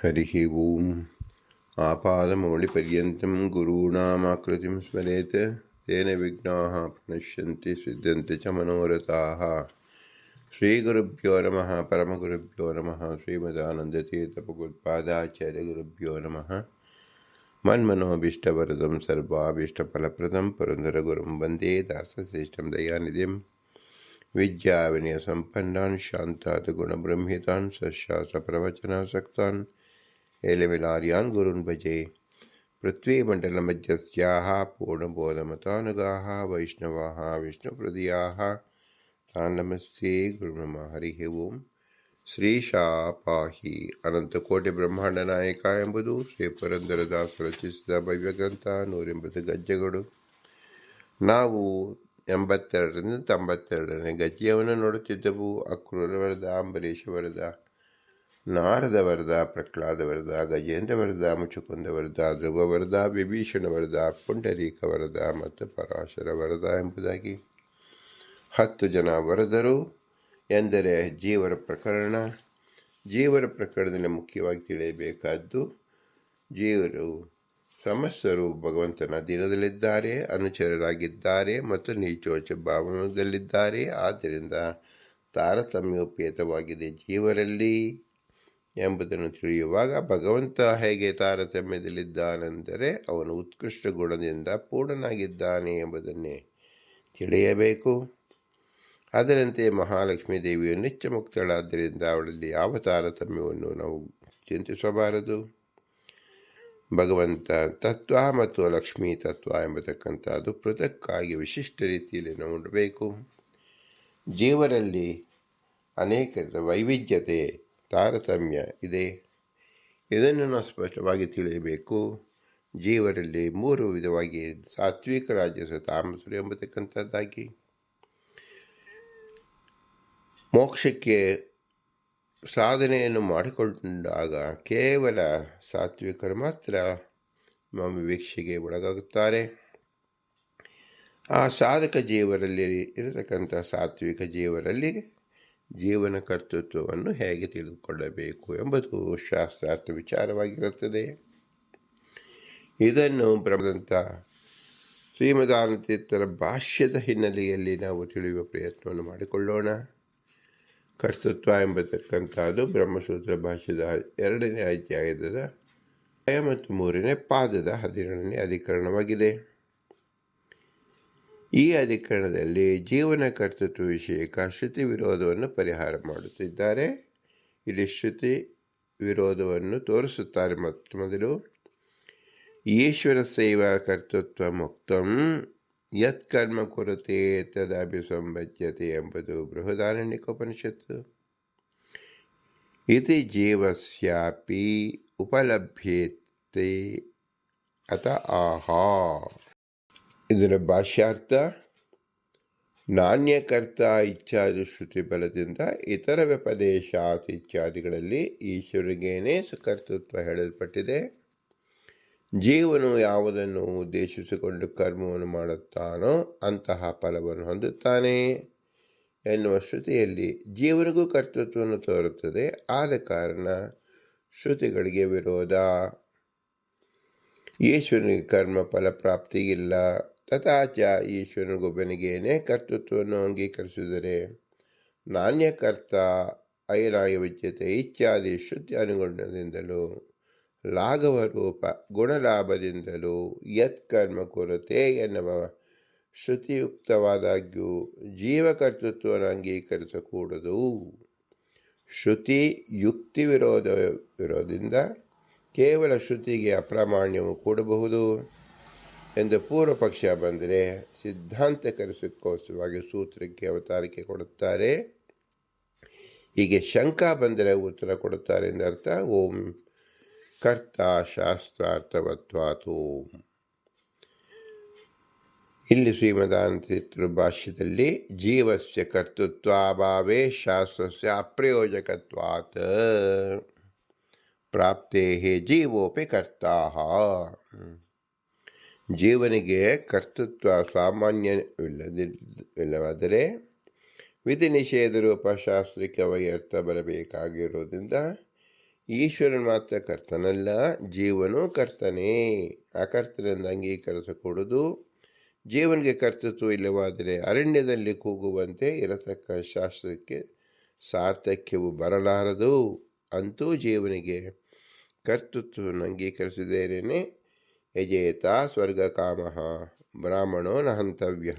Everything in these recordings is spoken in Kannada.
हरिः ओम् आपादमौलिपर्यन्तं गुरूणामाकृतिं स्मरेत् तेन विघ्नाः प्रणश्यन्ति सिद्ध्यन्ति च मनोरथाः। श्रीगुरुभ्यो नमः। परमगुरुभ्यो नमः। श्रीमदानन्दतीर्थभगवत्पादाचार्यगुरुभ्यो नमः। मन्मनोभीष्टवरदं सर्वाभीष्टफलप्रदं पुरन्दरगुरुं वन्दे दासश्रेष्ठं दयानिधिं विद्याविनयसम्पन्नान् शान्तात् गुणब्रह्मितान् सशास्त्रप्रवचनासक्तान् एलविलार्यान् गुरुन् भजे। पृथ्वीमण्डलमध्यस्याः पूर्णबोधमतानुगाः वैष्णवाः विष्णुप्रदियाः तान् नमस्ते गुरुनम। हरिः ಓಂ. ಶ್ರೀಶಾಪಾಹಿ ಅನಂತಕೋಟಿ ಬ್ರಹ್ಮಾಂಡ ನಾಯಕ ಎಂಬುದು ಶ್ರೀ ಪುರಂದರದಾಸರು ರಚಿಸಿದ ಭವ್ಯಗ್ರಂಥ 180 ಗಜ್ಜೆಗಳು. ನಾವು 82ರಿಂದ 92ನೇ ಗಜ್ಜೆಯನ್ನು ನೋಡುತ್ತಿದ್ದೆವು. ಅಕ್ರೂರ ವರದ, ಅಂಬರೀಷ ವರದ, ನಾರದ ವರದ, ಪ್ರಹ್ಲಾದ ವರದ, ಗಜೇಂದ್ರ ವರದ, ಮುಚುಕುಂದ ವರದ, ಧ್ರುವ ವರದ, ವಿಭೀಷಣ ವರದ, ಪುಂಡರೀಕ ವರದ ಮತ್ತು ಪರಾಶರ ವರದ ಎಂಬುದಾಗಿ 10 ಜನ ವರದರು ಎಂದರೆ ಜೀವರ ಪ್ರಕರಣ. ಜೀವರ ಪ್ರಕರಣದಲ್ಲಿ ಮುಖ್ಯವಾಗಿ ತಿಳಿಯಬೇಕಾದ್ದು, ಜೀವರು ಸಮಸ್ತರು ಭಗವಂತನ ಅಧೀನದಲ್ಲಿದ್ದಾರೆ, ಅನುಚರರಾಗಿದ್ದಾರೆ ಮತ್ತು ನೀಚೋಚ ಭಾವನದಲ್ಲಿದ್ದಾರೆ. ಆದ್ದರಿಂದ ತಾರತಮ್ಯೋಪೇತವಾಗಿದೆ ಜೀವರಲ್ಲಿ ಎಂಬುದನ್ನು ತಿಳಿಯುವಾಗ ಭಗವಂತ ಹೇಗೆ ತಾರತಮ್ಯದಲ್ಲಿದ್ದಾನೆಂದರೆ ಅವನು ಉತ್ಕೃಷ್ಟ ಗುಣದಿಂದ ಪೂರ್ಣನಾಗಿದ್ದಾನೆ ಎಂಬುದನ್ನೇ ತಿಳಿಯಬೇಕು. ಅದರಂತೆ ಮಹಾಲಕ್ಷ್ಮೀ ದೇವಿಯು ನಿತ್ಯ ಮುಕ್ತಳಾದ್ದರಿಂದ ಅವಳಲ್ಲಿ ಯಾವ ತಾರತಮ್ಯವನ್ನು ನಾವು ಚಿಂತಿಸಬಾರದು. ಭಗವಂತ ತತ್ವ ಮತ್ತು ಲಕ್ಷ್ಮೀ ತತ್ವ ಎಂಬತಕ್ಕಂಥದ್ದು ಪೃಥಕ್ಕಾಗಿ ವಿಶಿಷ್ಟ ರೀತಿಯಲ್ಲಿ ನೋಡಬೇಕು. ಜೀವರಲ್ಲಿ ಅನೇಕ ವೈವಿಧ್ಯತೆ, ತಾರತಮ್ಯ ಇದೆ. ಇದನ್ನು ನಾವು ಸ್ಪಷ್ಟವಾಗಿ ತಿಳಿಯಬೇಕು. ಜೀವರಲ್ಲಿ 3 ವಿಧವಾಗಿ ಸಾತ್ವಿಕ, ರಾಜಸ, ತಾಮಸರು ಎಂಬತಕ್ಕಂಥದ್ದಾಗಿ ಮೋಕ್ಷಕ್ಕೆ ಸಾಧನೆಯನ್ನು ಮಾಡಿಕೊಂಡಾಗ ಕೇವಲ ಸಾತ್ವಿಕರು ಮಾತ್ರ ವಿವಕ್ಷೆಗೆ ಒಳಗಾಗುತ್ತಾರೆ. ಆ ಸಾಧಕ ಜೀವರಲ್ಲಿ ಇರತಕ್ಕಂಥ ಸಾತ್ವಿಕ ಜೀವರಲ್ಲಿ ಜೀವನ ಕರ್ತೃತ್ವವನ್ನು ಹೇಗೆ ತಿಳಿದುಕೊಳ್ಳಬೇಕು ಎಂಬುದು ಶಾಸ್ತ್ರಾರ್ಥ ವಿಚಾರವಾಗಿರುತ್ತದೆ. ಇದನ್ನು ಬ್ರಹ್ಮದಂತ ಶ್ರೀಮದಾನತೀರ್ಥರ ಭಾಷ್ಯದ ಹಿನ್ನೆಲೆಯಲ್ಲಿ ನಾವು ತಿಳಿಯುವ ಪ್ರಯತ್ನವನ್ನು ಮಾಡಿಕೊಳ್ಳೋಣ. ಕರ್ತೃತ್ವ ಎಂಬತಕ್ಕಂಥದ್ದು ಬ್ರಹ್ಮಸೂತ್ರ ಭಾಷ್ಯದ 2ನೇ ಅಧ್ಯಾಯದ ಮತ್ತು 3ನೇ ಪಾದದ 17ನೇ ಅಧಿಕರಣವಾಗಿದೆ. ಈ ಅಧಿಕರಣದಲ್ಲಿ ಜೀವನ ಕರ್ತೃತ್ವ ವಿಷಯಕ ಶ್ರುತಿ ವಿರೋಧವನ್ನು ಪರಿಹಾರ ಮಾಡುತ್ತಿದ್ದಾರೆ. ಇಲ್ಲಿ ಶ್ರುತಿ ವಿರೋಧವನ್ನು ತೋರಿಸುತ್ತಾರೆ. ಮೊದಲು ಈಶ್ವರ ಸೇವಾ ಕರ್ತೃತ್ವ ಮುಕ್ತಂ ಯತ್ ಕರ್ಮ ಕುರುತೆ ತದಭಿಸಂಬದ್ಯತೆ ಎಂಬುದು ಬೃಹದಾರಣ್ಯಕೋಪನಿಷತ್ತು. ಇತಿ ಜೀವಸ್ಯಾಪಿ ಉಪಲಭ್ಯತೆ ಅತ ಆಹಾ. ಇದರ ಭಾಷ್ಯಾರ್ಥ, ನಾಣ್ಯಕರ್ತ ಇಚ್ಛಾದಿ ಶ್ರುತಿ ಬಲದಿಂದ ಇತರ ವ್ಯಪದೇಶಾತ್ ಇತ್ಯಾದಿಗಳಲ್ಲಿ ಈಶ್ವರಿಗೇನೇ ಕರ್ತೃತ್ವ ಹೇಳಲ್ಪಟ್ಟಿದೆ. ಜೀವನು ಯಾವುದನ್ನು ಉದ್ದೇಶಿಸಿಕೊಂಡು ಕರ್ಮವನ್ನು ಮಾಡುತ್ತಾನೋ ಅಂತಹ ಫಲವನ್ನು ಹೊಂದುತ್ತಾನೆ ಎನ್ನುವ ಶ್ರುತಿಯಲ್ಲಿ ಜೀವನಿಗೂ ಕರ್ತೃತ್ವವನ್ನು ತೋರುತ್ತದೆ. ಆದ ಕಾರಣ ಶ್ರುತಿಗಳಿಗೆ ವಿರೋಧ. ಈಶ್ವರನಿಗೆ ಕರ್ಮ ಫಲಪ್ರಾಪ್ತಿ ಇಲ್ಲ. ತಥಾಚ ಈಶ್ವರನಿಗೊಬ್ಬನಿಗೇನೆ ಕರ್ತೃತ್ವವನ್ನು ಅಂಗೀಕರಿಸಿದರೆ ನಾಣ್ಯಕರ್ತ ಐರಾಯ ವಿದ್ಯತೆ ಇತ್ಯಾದಿ ಶ್ರುತಿ ಅನುಗುಣದಿಂದಲೂ ಲಾಘವ ರೂಪ ಗುಣಲಾಭದಿಂದಲೂ ಯತ್ ಕರ್ಮ ಕುರುತೆ ಎನ್ನುವ ಶ್ರುತಿಯುಕ್ತವಾದಾಗ್ಯೂ ಜೀವಕರ್ತೃತ್ವವನ್ನು ಅಂಗೀಕರಿಸಕೂಡದು. ಶ್ರುತಿ ಯುಕ್ತಿ ವಿರೋಧದಿಂದ ಕೇವಲ ಶ್ರುತಿಗೆ ಅಪ್ರಾಮಾಣ್ಯವು ಕೂಡಬಹುದು ಎಂದು ಪೂರ್ವ ಪಕ್ಷ ಬಂದರೆ ಸಿದ್ಧಾಂತಕರಿಸಿಕೋಸ್ಕರವಾಗಿ ಸೂತ್ರಕ್ಕೆ ಅವತಾರಿಕೆ ಕೊಡುತ್ತಾರೆ. ಹೀಗೆ ಶಂಕಾ ಬಂದರೆ ಉತ್ತರ ಕೊಡುತ್ತಾರೆ ಎಂದರ್ಥ. ಓಂ ಕರ್ತ ಶಾಸ್ತ್ರಾರ್ಥವತ್ವಾತು. ಇಲ್ಲಿ ಶ್ರೀಮದಾನತೀರ್ಥರ ಭಾಷ್ಯದಲ್ಲಿ ಜೀವಸ್ಯ ಕರ್ತೃತ್ವಾಭಾವೇ ಶಾಸ್ತ್ರಸ್ಯ ಅಪ್ರಯೋಜಕತ್ವಾತ್ ಪ್ರಾಪ್ತೇ ಜೀವೋಪಿ ಕರ್ತಾಃ. ಜೀವನಿಗೆ ಕರ್ತೃತ್ವ ಸಾಮಾನ್ಯವಿಲ್ಲವಾದರೆ ವಿಧಿ ನಿಷೇಧ ರೂಪ ಶಾಸ್ತ್ರಕ್ಕೆ ಅರ್ಥ ಬರಬೇಕಾಗಿರುವುದರಿಂದ ಈಶ್ವರನು ಮಾತ್ರ ಕರ್ತನಲ್ಲ, ಜೀವನೂ ಕರ್ತನೇ. ಆ ಕರ್ತನೆಂದು ಅಂಗೀಕರಿಸಕೂಡದು. ಜೀವನಿಗೆ ಕರ್ತೃತ್ವ ಇಲ್ಲವಾದರೆ ಅರಣ್ಯದಲ್ಲಿ ಕೂಗುವಂತೆ ಇರತಕ್ಕ ಶಾಸ್ತ್ರಕ್ಕೆ ಸಾರ್ಥಕ್ಯವು ಬರಲಾರದು. ಅಂತೂ ಜೀವನಿಗೆ ಕರ್ತೃತ್ವವನ್ನು ಅಂಗೀಕರಿಸಿದೇನೆ ಯಜೇತ ಸ್ವರ್ಗಕಾಮಃ ಬ್ರಾಹ್ಮಣೋ ನ ಹಂತವ್ಯ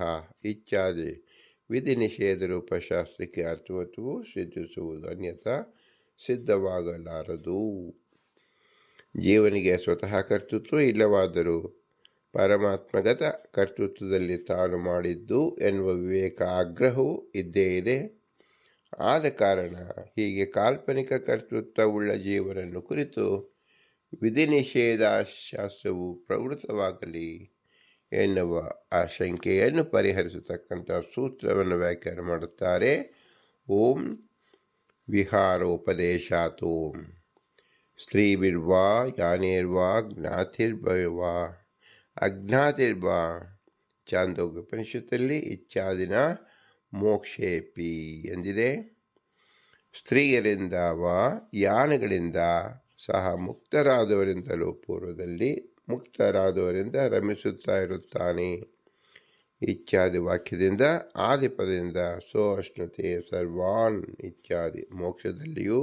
ಇತ್ಯಾದಿ ವಿಧಿ ನಿಷೇಧ ರೂಪ ಶಾಸ್ತ್ರಕ್ಕೆ ಅರ್ಥವತ್ವವು ಸಿದ್ಧಿಸುವುದು, ಅನ್ಯಥಾ ಸಿದ್ಧವಾಗಲಾರದು. ಜೀವನಿಗೆ ಸ್ವತಃ ಕರ್ತೃತ್ವ ಇಲ್ಲವಾದರೂ ಪರಮಾತ್ಮಗತ ಕರ್ತೃತ್ವದಲ್ಲಿ ತಾನು ಮಾಡಿದ್ದು ಎನ್ನುವ ವಿವೇಕ ಆಗ್ರಹವು ಇದ್ದೇ ಇದೆ. ಆದ ಕಾರಣ ಹೀಗೆ ಕಾಲ್ಪನಿಕ ಕರ್ತೃತ್ವವುಳ್ಳ ಜೀವನನ್ನು ಕುರಿತು ವಿಧಿ ನಿಷೇಧ ಶಾಸ್ತ್ರವು ಪ್ರವೃತ್ತವಾಗಲಿ ಎನ್ನುವ ಆಶಂಕೆಯನ್ನು ಪರಿಹರಿಸತಕ್ಕಂಥ ಸೂತ್ರವನ್ನು ವ್ಯಾಖ್ಯಾನ ಮಾಡುತ್ತಾರೆ. ಓಂ ವಿಹಾರೋಪದೇಶಾತ್ ಓಂ ಸ್ತ್ರೀಭಿರ್ವಾ ಯಾನೇರ್ವಾ ಜ್ಞಾತಿರ್ಭವಾ ಅಜ್ಞಾತಿರ್ವಾ ಚಾಂದೋಗ್ಯೋಪನಿಷತ್ತಲ್ಲಿ ಇತ್ಯಾದಿನ ಮೋಕ್ಷೇಪಿ ಎಂದಿದೆ. ಸ್ತ್ರೀಯರಿಂದ ವಾ ಯಾನಗಳಿಂದ ಸಹ ಮುಕ್ತರಾದವರಿಂದಲೂ ಪೂರ್ವದಲ್ಲಿ ಮುಕ್ತರಾದವರಿಂದ ರಮಿಸುತ್ತಾ ಇರುತ್ತಾನೆ ಇತ್ಯಾದಿ ವಾಕ್ಯದಿಂದ ಆದಿಪದದಿಂದ ಸೋ ಅಶ್ನುತೆ ಸರ್ವಾನ್ ಇತ್ಯಾದಿ ಮೋಕ್ಷದಲ್ಲಿಯೂ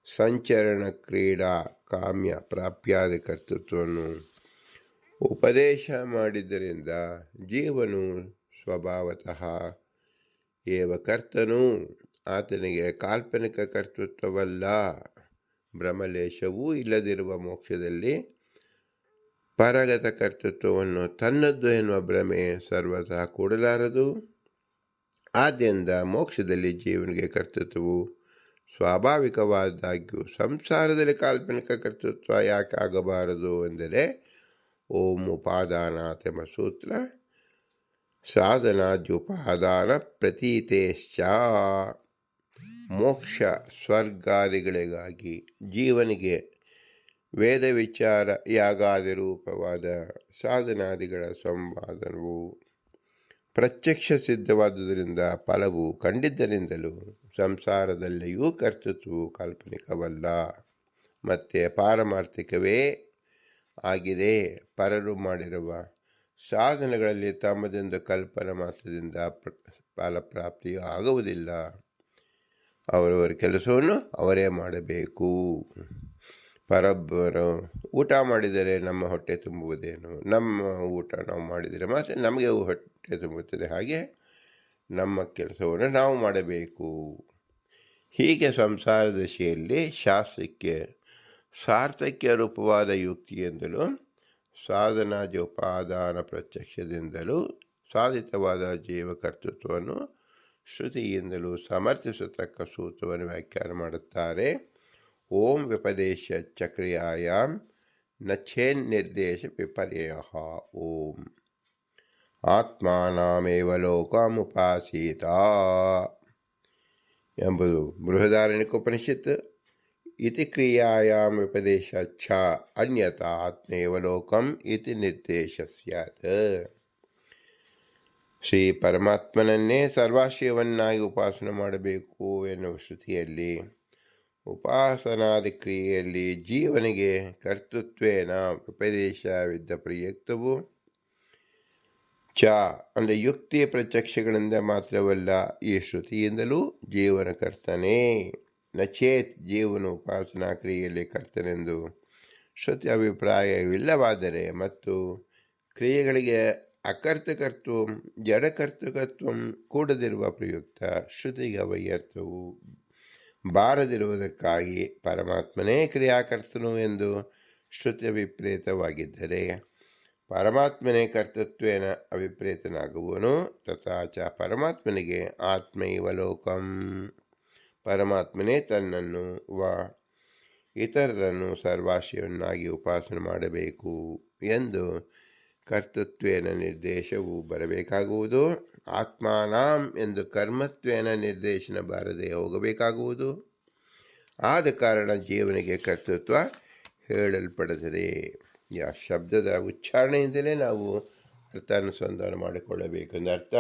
ಸಂಚರಣ ಕ್ರೀಡಾ ಕಾಮ್ಯ ಪ್ರಾಪ್ಯಾದಿ ಕರ್ತೃತ್ವವನ್ನು ಉಪದೇಶ ಮಾಡಿದ್ದರಿಂದ ಜೀವನು ಸ್ವಭಾವತಃ ಏವ ಕರ್ತನು, ಆತನಿಗೆ ಕಾಲ್ಪನಿಕ ಕರ್ತೃತ್ವವಲ್ಲ. ಭ್ರಮಲೇಶವೂ ಇಲ್ಲದಿರುವ ಮೋಕ್ಷದಲ್ಲಿ ಪರಗತ ಕರ್ತೃತ್ವವನ್ನು ತನ್ನದ್ದು ಎನ್ನುವ ಭ್ರಮೆ ಸರ್ವತಃ ಕೂಡಲಾರದು. ಆದ್ದರಿಂದ ಮೋಕ್ಷದಲ್ಲಿ ಜೀವನಿಗೆ ಕರ್ತೃತ್ವವು ಸ್ವಾಭಾವಿಕವಾದಾಗ್ಯೂ ಸಂಸಾರದಲ್ಲಿ ಕಾಲ್ಪನಿಕ ಕರ್ತೃತ್ವ ಯಾಕೆ ಆಗಬಾರದು ಎಂದರೆ ಓಂ ಉಪಾದಾನಾತ್ ಎಂಬ ಸೂತ್ರ ಸಾಧನಾದ್ಯುಪಾದಾನ ಪ್ರತೀತೇಶ್ಚ ಮೋಕ್ಷ ಸ್ವರ್ಗಾದಿಗಳಿಗಾಗಿ ಜೀವನಿಗೆ ವೇದ ವಿಚಾರ ಯಾಗಾದಿ ರೂಪವಾದ ಸಾಧನಾದಿಗಳ ಸಂವಾದನವು ಪ್ರತ್ಯಕ್ಷ ಸಿದ್ಧವಾದುದರಿಂದ ಫಲವು ಕಂಡಿದ್ದರಿಂದಲೂ ಸಂಸಾರದಲ್ಲಿಯೂ ಕರ್ತೃತ್ವವು ಕಾಲ್ಪನಿಕವಲ್ಲ, ಮತ್ತು ಪಾರಮಾರ್ಥಿಕವೇ ಆಗಿದೆ. ಪರರು ಮಾಡಿರುವ ಸಾಧನೆಗಳಲ್ಲಿ ತಮ್ಮದೆಂದು ಕಲ್ಪನಾ ಮಾತ್ರದಿಂದ ಫಲಪ್ರಾಪ್ತಿಯೂ ಆಗುವುದಿಲ್ಲ. ಅವರವರ ಕೆಲಸವನ್ನು ಅವರೇ ಮಾಡಬೇಕು. ಪರೊಬ್ಬರು ಊಟ ಮಾಡಿದರೆ ನಮ್ಮ ಹೊಟ್ಟೆ ತುಂಬುವುದೇನು, ನಮ್ಮ ಊಟ ನಾವು ಮಾಡಿದರೆ ಮಾತ್ರ ನಮಗೆ ಹೊಟ್ಟೆ ತುಂಬುತ್ತದೆ. ಹಾಗೆ ನಮ್ಮ ಕೆಲಸವನ್ನು ನಾವು ಮಾಡಬೇಕು. ಹೀಗೆ ಸಂಸಾರ ದಶೆಯಲ್ಲಿ ಶಾಸ್ತ್ರಕ್ಕೆ ಸಾರ್ಥಕ್ಯ ರೂಪವಾದ ಯುಕ್ತಿಯಿಂದಲೂ ಸಾಧನಾದ್ಯುಪಾದಾನ ಪ್ರತ್ಯಕ್ಷದಿಂದಲೂ ಸಾಧಿತವಾದ ಜೀವಕರ್ತೃತ್ವವನ್ನು ಶ್ರುತಿಯಿಂದಲೂ ಸಮರ್ಥಿಸತಕ್ಕ ಸೂತ್ರವನ್ನು ವ್ಯಾಖ್ಯಾನ ಮಾಡುತ್ತಾರೆ. ಓಂ ವ್ಯಪದೇಶ ಚಕ್ರಿಯಾಯಾಮ್ ನಚ್ಛೇನ್ನಿರ್ದೇಶ ವಿಪರ್ಯಯ. ಓಂ ಆತ್ಮಾನಾಮೇವ ಲೋಕಮುಪಾಸೀತ ಎಂಬುದು ಬೃಹದಾರಣ್ಯಕೋಪನಿಷತ್. ಇತಿ ಕ್ರಿಯಾಯಾಮ್ ವ್ಯಪದೇಶ ಛ ಅನ್ಯತಾ ಆತ್ಮೇವ ಲೋಕಂ ಇತಿ ನಿರ್ದೇಶ ಸ್ಯಾತ್. ಶ್ರೀ ಪರಮಾತ್ಮನನ್ನೇ ಸರ್ವಾಶ್ರಯವನ್ನಾಗಿ ಉಪಾಸನೆ ಮಾಡಬೇಕು ಎನ್ನುವ ಶ್ರುತಿಯಲ್ಲಿ ಉಪಾಸನಾದಿ ಕ್ರಿಯೆಯಲ್ಲಿ ಜೀವನಿಗೆ ಕರ್ತೃತ್ವೇನ ವ್ಯಪದೇಶವಿದ್ದ ಪ್ರಯುಕ್ತವು ಚ ಅಂದರೆ ಯುಕ್ತಿಯ ಪ್ರತ್ಯಕ್ಷಗಳಿಂದ ಮಾತ್ರವಲ್ಲ, ಈ ಶ್ರುತಿಯಿಂದಲೂ ಜೀವನ ಕರ್ತನೇ. ನಚೇತ್ ಜೀವನ ಉಪಾಸನಾ ಕ್ರಿಯೆಯಲ್ಲಿ ಕರ್ತನೆಂದು ಶ್ರುತಿ ಅಭಿಪ್ರಾಯವಿಲ್ಲವಾದರೆ ಮತ್ತು ಕ್ರಿಯೆಗಳಿಗೆ ಅಕರ್ತಕತ್ವ ಜಡಕರ್ತೃಕತ್ವ ಕೂಡದಿರುವ ಪ್ರಯುಕ್ತ ಶ್ರುತಿಗೆ ಅವಯ್ಯರ್ಥವು ಬಾರದಿರುವುದಕ್ಕಾಗಿ ಪರಮಾತ್ಮನೇ ಕ್ರಿಯಾಕರ್ತನು ಎಂದು ಶ್ರುತಿ ಅಭಿಪ್ರೇತವಾಗಿದ್ದರೆ ಪರಮಾತ್ಮನೇ ಕರ್ತೃತ್ವೇನ ಅಭಿಪ್ರೇತನಾಗುವನು. ತಥಾಚ ಪರಮಾತ್ಮನಿಗೆ ಆತ್ಮೈವ ಲೋಕಂ, ಪರಮಾತ್ಮನೇ ತನ್ನನ್ನು ಇತರರನ್ನು ಸರ್ವಾಶ್ರಯವನ್ನಾಗಿ ಉಪಾಸನೆ ಮಾಡಬೇಕು ಎಂದು ಕರ್ತೃತ್ವೇನ ನಿರ್ದೇಶವು ಬರಬೇಕಾಗುವುದು. ಆತ್ಮಾನಾಂ ಎಂದು ಕರ್ಮತ್ವೇನ ನಿರ್ದೇಶನ ಬಾರದೆ ಹೋಗಬೇಕಾಗುವುದು. ಆದ ಕಾರಣ ಜೀವನಿಗೆ ಕರ್ತೃತ್ವ ಹೇಳಲ್ಪಡುತ್ತದೆ. ಶಬ್ದದ ಉಚ್ಚಾರಣೆಯಿಂದಲೇ ನಾವು ಅರ್ಥಾನುಸಂಧಾನ ಮಾಡಿಕೊಳ್ಳಬೇಕೆಂದು ಅರ್ಥ.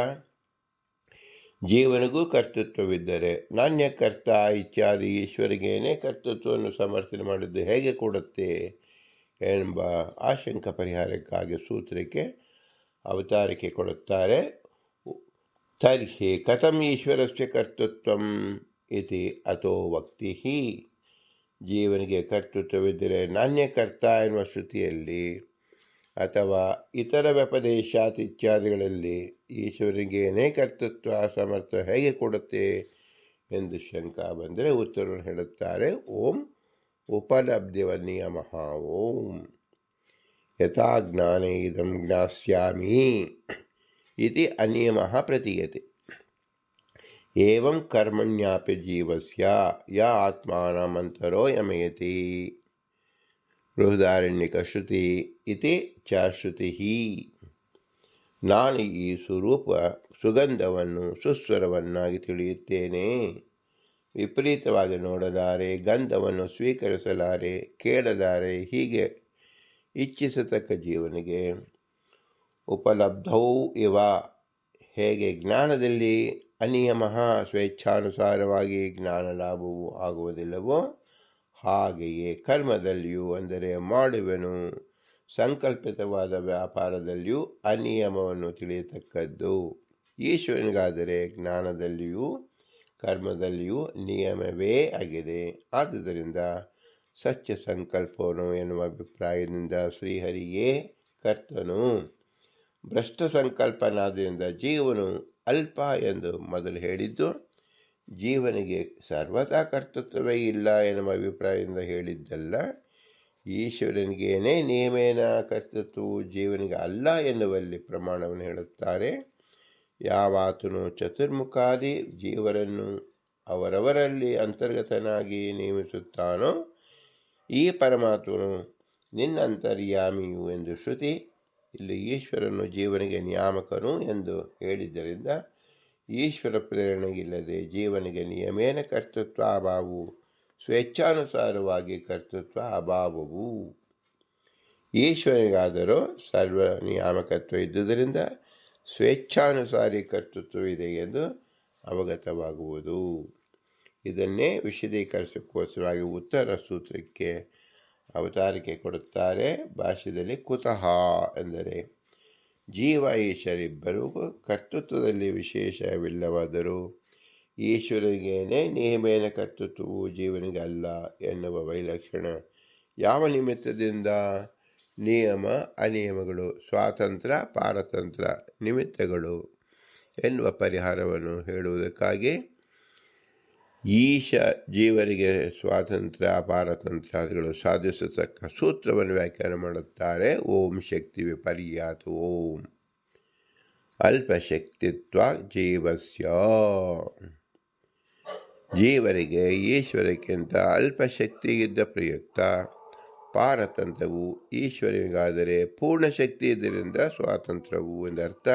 ಜೀವನಿಗೂ ಕರ್ತೃತ್ವವಿದ್ದರೆ ನಾಣ್ಯಕರ್ತ ಇತ್ಯಾದಿ ಈಶ್ವರಿಗೇನೇ ಕರ್ತೃತ್ವವನ್ನು ಸಮರ್ಥನೆ ಮಾಡಿದ್ದು ಹೇಗೆ ಕೊಡುತ್ತೆ ಎಂಬ ಆಶಂಕ ಪರಿಹಾರಕ್ಕಾಗಿ ಸೂತ್ರಕ್ಕೆ ಅವತಾರಿಕೆ ಕೊಡುತ್ತಾರೆ. ತರ್ಹಿ ಕಥಂ ಈಶ್ವರಸ್ಯ ಕರ್ತೃತ್ವಂ ಇತಿ ಅಥೋ ವಕ್ತಿ. ಜೀವನಿಗೆ ಕರ್ತೃತ್ವವಿದ್ದರೆ ನಾಣ್ಯಕರ್ತ ಎನ್ನುವ ಶ್ರುತಿಯಲ್ಲಿ ಅಥವಾ ಇತರ ವ್ಯಪದೇಶಾತ್ ಇತ್ಯಾದಿಗಳಲ್ಲಿ ಈಶ್ವರನಿಗೇನೇ ಕರ್ತೃತ್ವ ಸಮರ್ಥ ಹೇಗೆ ಕೊಡುತ್ತೆ ಎಂದು ಶಂಕ ಬಂದರೆ ಉತ್ತರವನ್ನು ಹೇಳುತ್ತಾರೆ. ಓಂ ಉಪಲಬ್ಧಿವನ್ನಿಯಮಃ. ಓಂ ಯಥಾ ಜ್ಞಾನೇ ಇದಂ ಜ್ಞಾಸ್ಯಾಮಿ ಇತಿ ಅನಿಯಮಃ ಪ್ರತೀಯತೆ. ಏವಂ ಕರ್ಮಣ್ಯಾಪಿ ಜೀವಸ್ಯ ಯ ಆತ್ಮಾನಮಂತರೋ ಯಮಯತಿ. ಬೃಹದಾರಣ್ಯಕ ಶ್ರುತಿ ಇತಿ ಚ ಶ್ರುತಿ. ನಾನು ಈ ಸ್ವರೂಪ ಸುಗಂಧವನ್ನು ಸುಸ್ವರವನ್ನಾಗಿ ತಿಳಿಯುತ್ತೇನೆ. ವಿಪರೀತವಾಗಿ ನೋಡಲಾರೆ, ಗಂಧವನ್ನು ಸ್ವೀಕರಿಸಲಾರೆ, ಕೇಳಲಾರೆ. ಹೀಗೆ ಇಚ್ಛಿಸತಕ್ಕ ಜೀವನಿಗೆ ಉಪಲಬ್ಧವೂ ಇವ. ಹೇಗೆ ಜ್ಞಾನದಲ್ಲಿ ಅನಿಯಮಃ ಸ್ವೇಚ್ಛಾನುಸಾರವಾಗಿ ಜ್ಞಾನ ಲಾಭವೂ ಆಗುವುದಿಲ್ಲವೋ ಹಾಗೆಯೇ ಕರ್ಮದಲ್ಲಿಯೂ, ಅಂದರೆ ಮಾಡುವೆನು ಸಂಕಲ್ಪಿತವಾದ ವ್ಯಾಪಾರದಲ್ಲಿಯೂ ಅನಿಯಮವನ್ನು ತಿಳಿಯತಕ್ಕದ್ದು. ಈಶ್ವರನಿಗಾದರೆ ಜ್ಞಾನದಲ್ಲಿಯೂ ಕರ್ಮದಲ್ಲಿಯೂ ನಿಯಮವೇ ಆಗಿದೆ. ಆದುದರಿಂದ ಸತ್ಯ ಸಂಕಲ್ಪವನು ಎನ್ನುವ ಅಭಿಪ್ರಾಯದಿಂದ ಶ್ರೀಹರಿಯೇ ಕರ್ತನು. ಭ್ರಷ್ಟ ಸಂಕಲ್ಪನಾದ್ದರಿಂದ ಜೀವನು ಅಲ್ಪ ಎಂದು ಮೊದಲು ಹೇಳಿದ್ದು ಜೀವನಿಗೆ ಸರ್ವತಾ ಕರ್ತೃತ್ವವೇ ಇಲ್ಲ ಎನ್ನುವ ಅಭಿಪ್ರಾಯದಿಂದ ಹೇಳಿದ್ದಲ್ಲ. ಈಶ್ವರನಿಗೇನೇ ನಿಯಮೇನ ಕರ್ತೃತ್ವವು ಜೀವನಿಗೆ ಅಲ್ಲ ಎನ್ನುವಲ್ಲಿ ಪ್ರಮಾಣವನ್ನು ಹೇಳುತ್ತಾರೆ. ಯಾವಾತನು ಚತುರ್ಮುಖಾದಿ ಜೀವರನ್ನು ಅವರವರಲ್ಲಿ ಅಂತರ್ಗತನಾಗಿ ನೇಮಿಸುತ್ತಾನೋ ಈ ಪರಮಾತ್ಮನು ನಿನ್ನ ಅಂತರ್ಯಾಮಿಯು ಎಂದು ಶ್ರುತಿ ಇಲ್ಲಿ ಈಶ್ವರನು ಜೀವನಿಗೆ ನಿಯಾಮಕನು ಎಂದು ಹೇಳಿದ್ದರಿಂದ ಈಶ್ವರ ಪ್ರೇರಣೆಗಿಲ್ಲದೆ ಜೀವನಿಗೆ ನಿಯಮೇನ ಕರ್ತೃತ್ವ ಅಭಾವವು, ಸ್ವೇಚ್ಛಾನುಸಾರವಾಗಿ ಕರ್ತೃತ್ವ ಅಭಾವವು. ಈಶ್ವರನಿಗಾದರೂ ಸರ್ವ ನಿಯಾಮಕತ್ವ ಇದ್ದುದರಿಂದ ಸ್ವೇಚ್ಛಾನುಸಾರಿ ಕರ್ತೃತ್ವವಿದೆ ಎಂದು ಅವಗತವಾಗುವುದು. ಇದನ್ನೇ ವಿಶದೀಕರಿಸೋಸ್ಕರವಾಗಿ ಉತ್ತರ ಸೂತ್ರಕ್ಕೆ ಅವತಾರಿಕೆ ಕೊಡುತ್ತಾರೆ. ಭಾಷ್ಯದಲ್ಲಿ ಕುತಃ ಎಂದರೆ ಜೀವ ಈಶ್ವರಿಬ್ಬರೂ ಕರ್ತೃತ್ವದಲ್ಲಿ ವಿಶೇಷವಿಲ್ಲವಾದರೂ ಈಶ್ವರನಿಗೇನೇ ನಿಯಮೇನ ಕರ್ತೃತ್ವವು ಜೀವನಿಗೆ ಅಲ್ಲ ಎನ್ನುವ ವೈಲಕ್ಷಣ ಯಾವ ನಿಮಿತ್ತದಿಂದ? ನಿಯಮ ಅನಿಯಮಗಳು, ಸ್ವಾತಂತ್ರ್ಯ ಪಾರತಂತ್ರ ನಿಮಿತ್ತಗಳು ಎನ್ನುವ ಪರಿಹಾರವನ್ನು ಹೇಳುವುದಕ್ಕಾಗಿ ಈಶ ಜೀವನಿಗೆ ಸ್ವಾತಂತ್ರ್ಯ ಪಾರತಂತ್ರಾದಿಗಳು ಸಾಧಿಸತಕ್ಕ ಸೂತ್ರವನ್ನು ವ್ಯಾಖ್ಯಾನ ಮಾಡುತ್ತಾರೆ. ಓಂ ಶಕ್ತಿ ವಿಪರ್ಯಾತ. ಓಂ ಅಲ್ಪಶಕ್ತಿತ್ವ ಜೀವಸ್ಯ. ಜೀವರಿಗೆ ಈಶ್ವರಕ್ಕಿಂತ ಅಲ್ಪಶಕ್ತಿ ಇದ್ದ ಪ್ರಯುಕ್ತ ಪಾರತಂತ್ರವು, ಈಶ್ವರನಿಗಾದರೆ ಪೂರ್ಣ ಶಕ್ತಿ ಇದರಿಂದ ಸ್ವಾತಂತ್ರ್ಯವು ಎಂದರ್ಥ.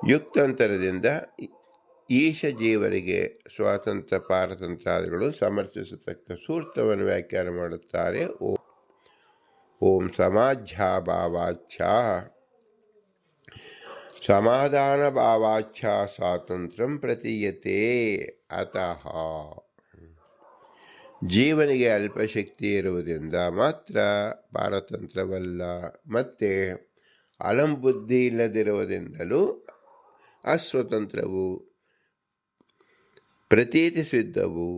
ಯುಕ್ತಾಂತರದಿಂದ ಈಶ ಜೀವರಿಗೆ ಸ್ವಾತಂತ್ರ್ಯ ಪಾರತಂತ್ರಾದಿಗಳು ಸಮರ್ಥಿಸತಕ್ಕ ಸೂತ್ರವನ್ನು ವ್ಯಾಖ್ಯಾನ ಮಾಡುತ್ತಾರೆ. ಓಂ ಸಮಾಧ್ಯಾಭಾವಾಚ್ಛ ಸಮಾಧಾನ ಭಾವಾಚ್ಛ ಸ್ವಾತಂತ್ರ್ಯಂ ಪ್ರತೀಯತೆ. ಅತಃ ಜೀವನಿಗೆ ಅಲ್ಪಶಕ್ತಿ ಇರುವುದರಿಂದ ಮಾತ್ರ ಪಾರತಂತ್ರವಲ್ಲ, ಮತ್ತೆ ಅಲಂಬುದ್ಧಿ ಇಲ್ಲದಿರುವುದರಿಂದಲೂ ಅಸ್ವತಂತ್ರವು ಪ್ರತೀತಿ ಸಿದ್ಧವು.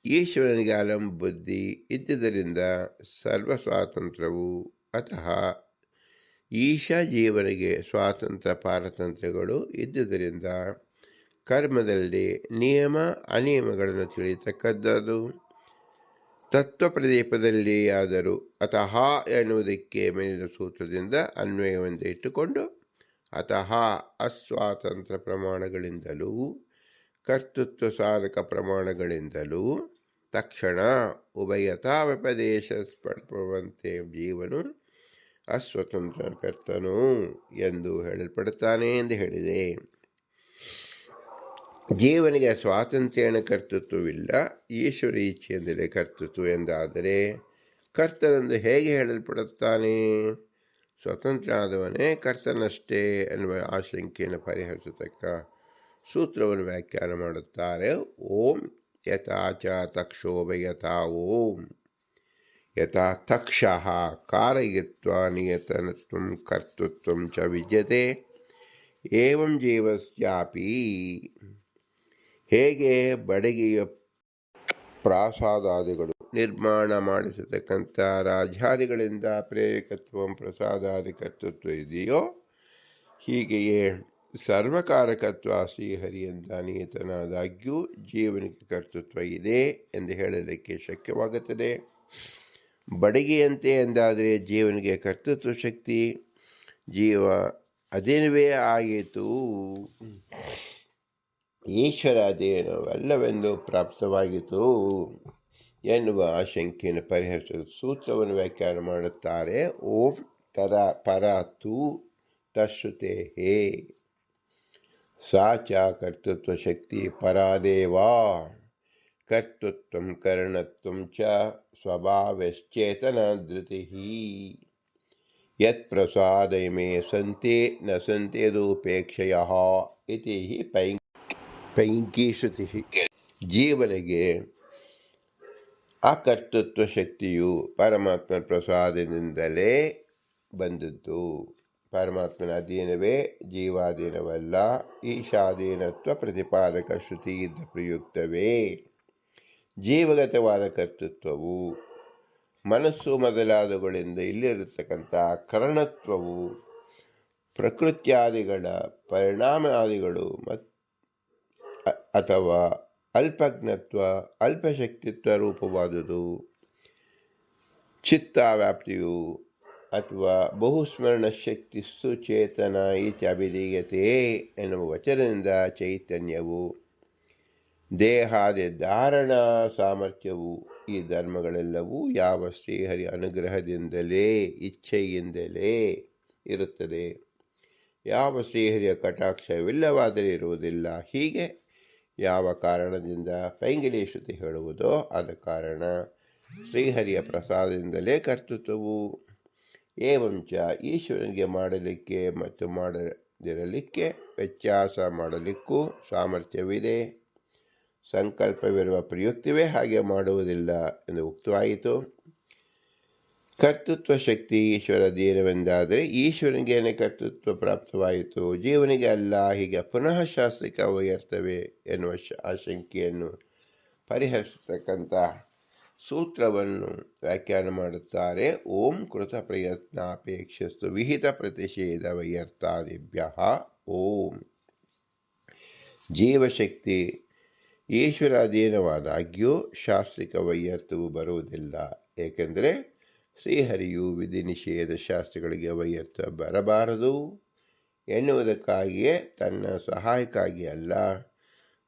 ಈಶ್ವರನಿಗೆ ಅಲಂಬುದ್ಧಿ ಇದ್ದುದರಿಂದ ಸರ್ವ ಸ್ವಾತಂತ್ರ್ಯವು. ಅತಃ ಈಶ ಜೀವನಿಗೆ ಸ್ವಾತಂತ್ರ್ಯ ಪಾರತಂತ್ರ್ಯಗಳು ಇದ್ದುದರಿಂದ ಕರ್ಮದಲ್ಲಿ ನಿಯಮ ಅನಿಯಮಗಳನ್ನು ತಿಳಿಯತಕ್ಕದ್ದು. ತತ್ವಪ್ರದೀಪದಲ್ಲಿ ಆದರೂ ಅತಃ ಎನ್ನುವುದಕ್ಕೆ ಮೇಲಿನ ಸೂತ್ರದಿಂದ ಅನ್ವಯವೆಂದು ಇಟ್ಟುಕೊಂಡು ಅತಃ ಅಸ್ವಾತಂತ್ರ್ಯ ಪ್ರಮಾಣಗಳಿಂದಲೂ ಕರ್ತೃತ್ವ ಸಾಧಕ ಪ್ರಮಾಣಗಳಿಂದಲೂ ತಕ್ಷಣ ಉಭಯತಾ ವ್ಯಪದೇಶ ಸ್ಪಷ್ಟವಂತೆ ಜೀವನು ಅಸ್ವತಂತ್ರ ಕರ್ತನು ಎಂದು ಹೇಳಲ್ಪಡುತ್ತಾನೆ ಎಂದು ಹೇಳಿದೆ. ಜೀವನಿಗೆ ಸ್ವಾತಂತ್ರ್ಯನ ಕರ್ತೃತ್ವವಿಲ್ಲ, ಈಶ್ವರ ಇಚ್ಛೆಯಿಂದಲೇ ಕರ್ತೃತ್ವ ಎಂದಾದರೆ ಕರ್ತನೆಂದು ಹೇಗೆ ಹೇಳಲ್ಪಡುತ್ತಾನೆ? ಸ್ವತಂತ್ರ ಆದವನೇ ಕರ್ತನಷ್ಟೇ ಎನ್ನುವ ಆಶಂಕೆಯನ್ನು ಪರಿಹರಿಸತಕ್ಕ ಸೂತ್ರವನ್ನು ವ್ಯಾಖ್ಯಾನ ಮಾಡುತ್ತಾರೆ. ಓಂ ಯಥಾ ಚ ತಕ್ಷೋಭ ಯಥಾ ಓಂ ಯಥಾ ತಕ್ಷಃ ಕಾರಯಿತ್ವ ನಿಯತನತ್ವಂ ಕರ್ತೃತ್ವಂ ಚ ವಿದ್ಯತೆ ಏವಂ ಜೀವಸ್ಯಾಪಿ. ಹೇಗೆ ಬಡಗಿಯ ಪ್ರಾಸಾದಾದಿಗಳು ನಿರ್ಮಾಣ ಮಾಡಿಸತಕ್ಕಂಥ ರಾಜ್ಯಾದಿಗಳಿಂದ ಪ್ರೇರಕತ್ವ ಪ್ರಸಾದಾದಿ ಕರ್ತೃತ್ವ ಇದೆಯೋ, ಹೀಗೆಯೇ ಸರ್ವಕಾರಕತ್ವ ಶ್ರೀಹರಿಯಿಂದ ನಿಯತನಾದಾಗ್ಯೂ ಜೀವನಿಗೆ ಕರ್ತೃತ್ವ ಇದೆ ಎಂದು ಹೇಳಲಿಕ್ಕೆ ಶಕ್ಯವಾಗುತ್ತದೆ. ಬಡಗಿಯಂತೆ ಎಂದಾದರೆ ಜೀವನಿಗೆ ಕರ್ತೃತ್ವ ಶಕ್ತಿ ಜೀವ ಅದೇನುವೇ ಆಯಿತು, ಈಶ್ವರ ಅದೇನವಲ್ಲವೆಂದು ಪ್ರಾಪ್ತವಾಗಿತ್ತು ಎನ್ನುವ ಆಶಂಕೆಯನ್ನು ಪರಿಹರಿಸಲು ಸೂತ್ರವನ್ನು ವ್ಯಾಖ್ಯಾನ ಮಾಡುತ್ತಾರೆ. ಓಂ ತರ ಪರ ತು ತಶ್ರುತೆ ಹೇ ಸಾ ಚ ಕರ್ತೃತ್ವ ಶಕ್ತಿ ಪರಾದೇವಾ ಕರ್ತೃತ್ವಂ ಕರಣತ್ವಂ ಚ ಸ್ವಭಾವಶ್ಚೇತನ ಧೃತಿ ಯತ್ ಪ್ರಸಾದಮೇ ಸಂತೆ ನ ಸಂತೇದೂಪೇಕ್ಷೆಯಃ ಇತಿ ಪೈಂಕಿ ಶ್ರುತಿ. ಜೀವನಿಗೆ ಆ ಕರ್ತೃತ್ವ ಶಕ್ತಿಯು ಪರಮಾತ್ಮನ ಪ್ರಸಾದದಿಂದಲೇ ಬಂದದ್ದು. ಪರಮಾತ್ಮನ ಅಧೀನವೇ ಜೀವಾಧೀನವಲ್ಲ. ಈಶಾಧೀನತ್ವ ಪ್ರತಿಪಾದಕ ಶ್ರುತಿಯಿಂದ ಪ್ರಯುಕ್ತವೇ ಜೀವಗತವಾದ ಕರ್ತೃತ್ವವು ಮನಸ್ಸು ಮೊದಲಾದವುಗಳಿಂದ ಇಲ್ಲಿರತಕ್ಕಂಥ ಕರಣತ್ವವು ಪ್ರಕೃತ್ಯಾದಿಗಳ ಪರಿಣಾಮಾದಿಗಳು ಅಥವಾ ಅಲ್ಪಜ್ಞತ್ವ ಅಲ್ಪಶಕ್ತಿತ್ವ ರೂಪವಾದುದು. ಚಿತ್ತಾವ್ಯಾಪ್ತಿಯು ಅಥವಾ ಬಹುಸ್ಮರಣ ಶಕ್ತಿ ಸುಚೇತನ ಇತಿ ಅಭಿಧೀಯತೆ ಎನ್ನುವ ವಚನದಿಂದ ಚೈತನ್ಯವು ದೇಹಾದಿ ಧಾರಣ ಸಾಮರ್ಥ್ಯವು ಈ ಧರ್ಮಗಳೆಲ್ಲವೂ ಯಾವ ಶ್ರೀಹರಿ ಅನುಗ್ರಹದಿಂದಲೇ ಇಚ್ಛೆಯಿಂದಲೇ ಇರುತ್ತದೆ. ಯಾವ ಶ್ರೀಹರಿಯ ಕಟಾಕ್ಷವಿಲ್ಲವಾದರೆ ಇರುವುದಿಲ್ಲ. ಹೀಗೆ ಯಾವ ಕಾರಣದಿಂದ ಪೈಂಗಿಲಿ ಶ್ರುತಿ ಹೇಳುವುದೋ ಆದ ಕಾರಣ ಶ್ರೀಹರಿಯ ಪ್ರಸಾದದಿಂದಲೇ ಕರ್ತೃತ್ವವು. ಏವಂಚ ಈಶ್ವರನಿಗೆ ಮಾಡಲಿಕ್ಕೆ ಮತ್ತು ಮಾಡದಿರಲಿಕ್ಕೆ ವ್ಯತ್ಯಾಸ ಮಾಡಲಿಕ್ಕೂ ಸಾಮರ್ಥ್ಯವಿದೆ. ಸಂಕಲ್ಪವಿರುವ ಪ್ರಯುಕ್ತವೇ ಹಾಗೆ ಮಾಡುವುದಿಲ್ಲ ಎಂದು ಉಕ್ತವಾಯಿತು. ಕರ್ತೃತ್ವ ಶಕ್ತಿ ಈಶ್ವರ ಅಧೀನವೆಂದಾದರೆ ಈಶ್ವರನಿಗೇನೆ ಕರ್ತೃತ್ವ ಪ್ರಾಪ್ತವಾಯಿತು, ಜೀವನಿಗೆ ಅಲ್ಲ. ಹೀಗೆ ಪುನಃ ಶಾಸ್ತ್ರಿಕ ವ್ಯರ್ಥವೇ ಎನ್ನುವ ಆಶಂಕೆಯನ್ನು ಪರಿಹರಿಸತಕ್ಕಂಥ ಸೂತ್ರವನ್ನು ವ್ಯಾಖ್ಯಾನ ಮಾಡುತ್ತಾರೆ. ಓಂ ಕೃತ ಪ್ರಯತ್ನಾಪೇಕ್ಷಸ್ತು ವಿಹಿತ ಪ್ರತಿಷೇಧ ವ್ಯರ್ಥಾದಿಭ್ಯ. ಓಂ ಜೀವಶಕ್ತಿ ಈಶ್ವರ ಅಧೀನವಾದಾಗ್ಯೂ ಶಾಸ್ತ್ರಿಕ ವೈಯರ್ಥವು ಬರುವುದಿಲ್ಲ. ಏಕೆಂದರೆ ಶ್ರೀಹರಿಯು ವಿಧಿ ನಿಷೇಧ ಶಾಸ್ತ್ರಗಳಿಗೆ ವೈಯರ್ಥ ಬರಬಾರದು ಎನ್ನುವುದಕ್ಕಾಗಿಯೇ, ತನ್ನ ಸಹಾಯಕ್ಕಾಗಿ ಅಲ್ಲ,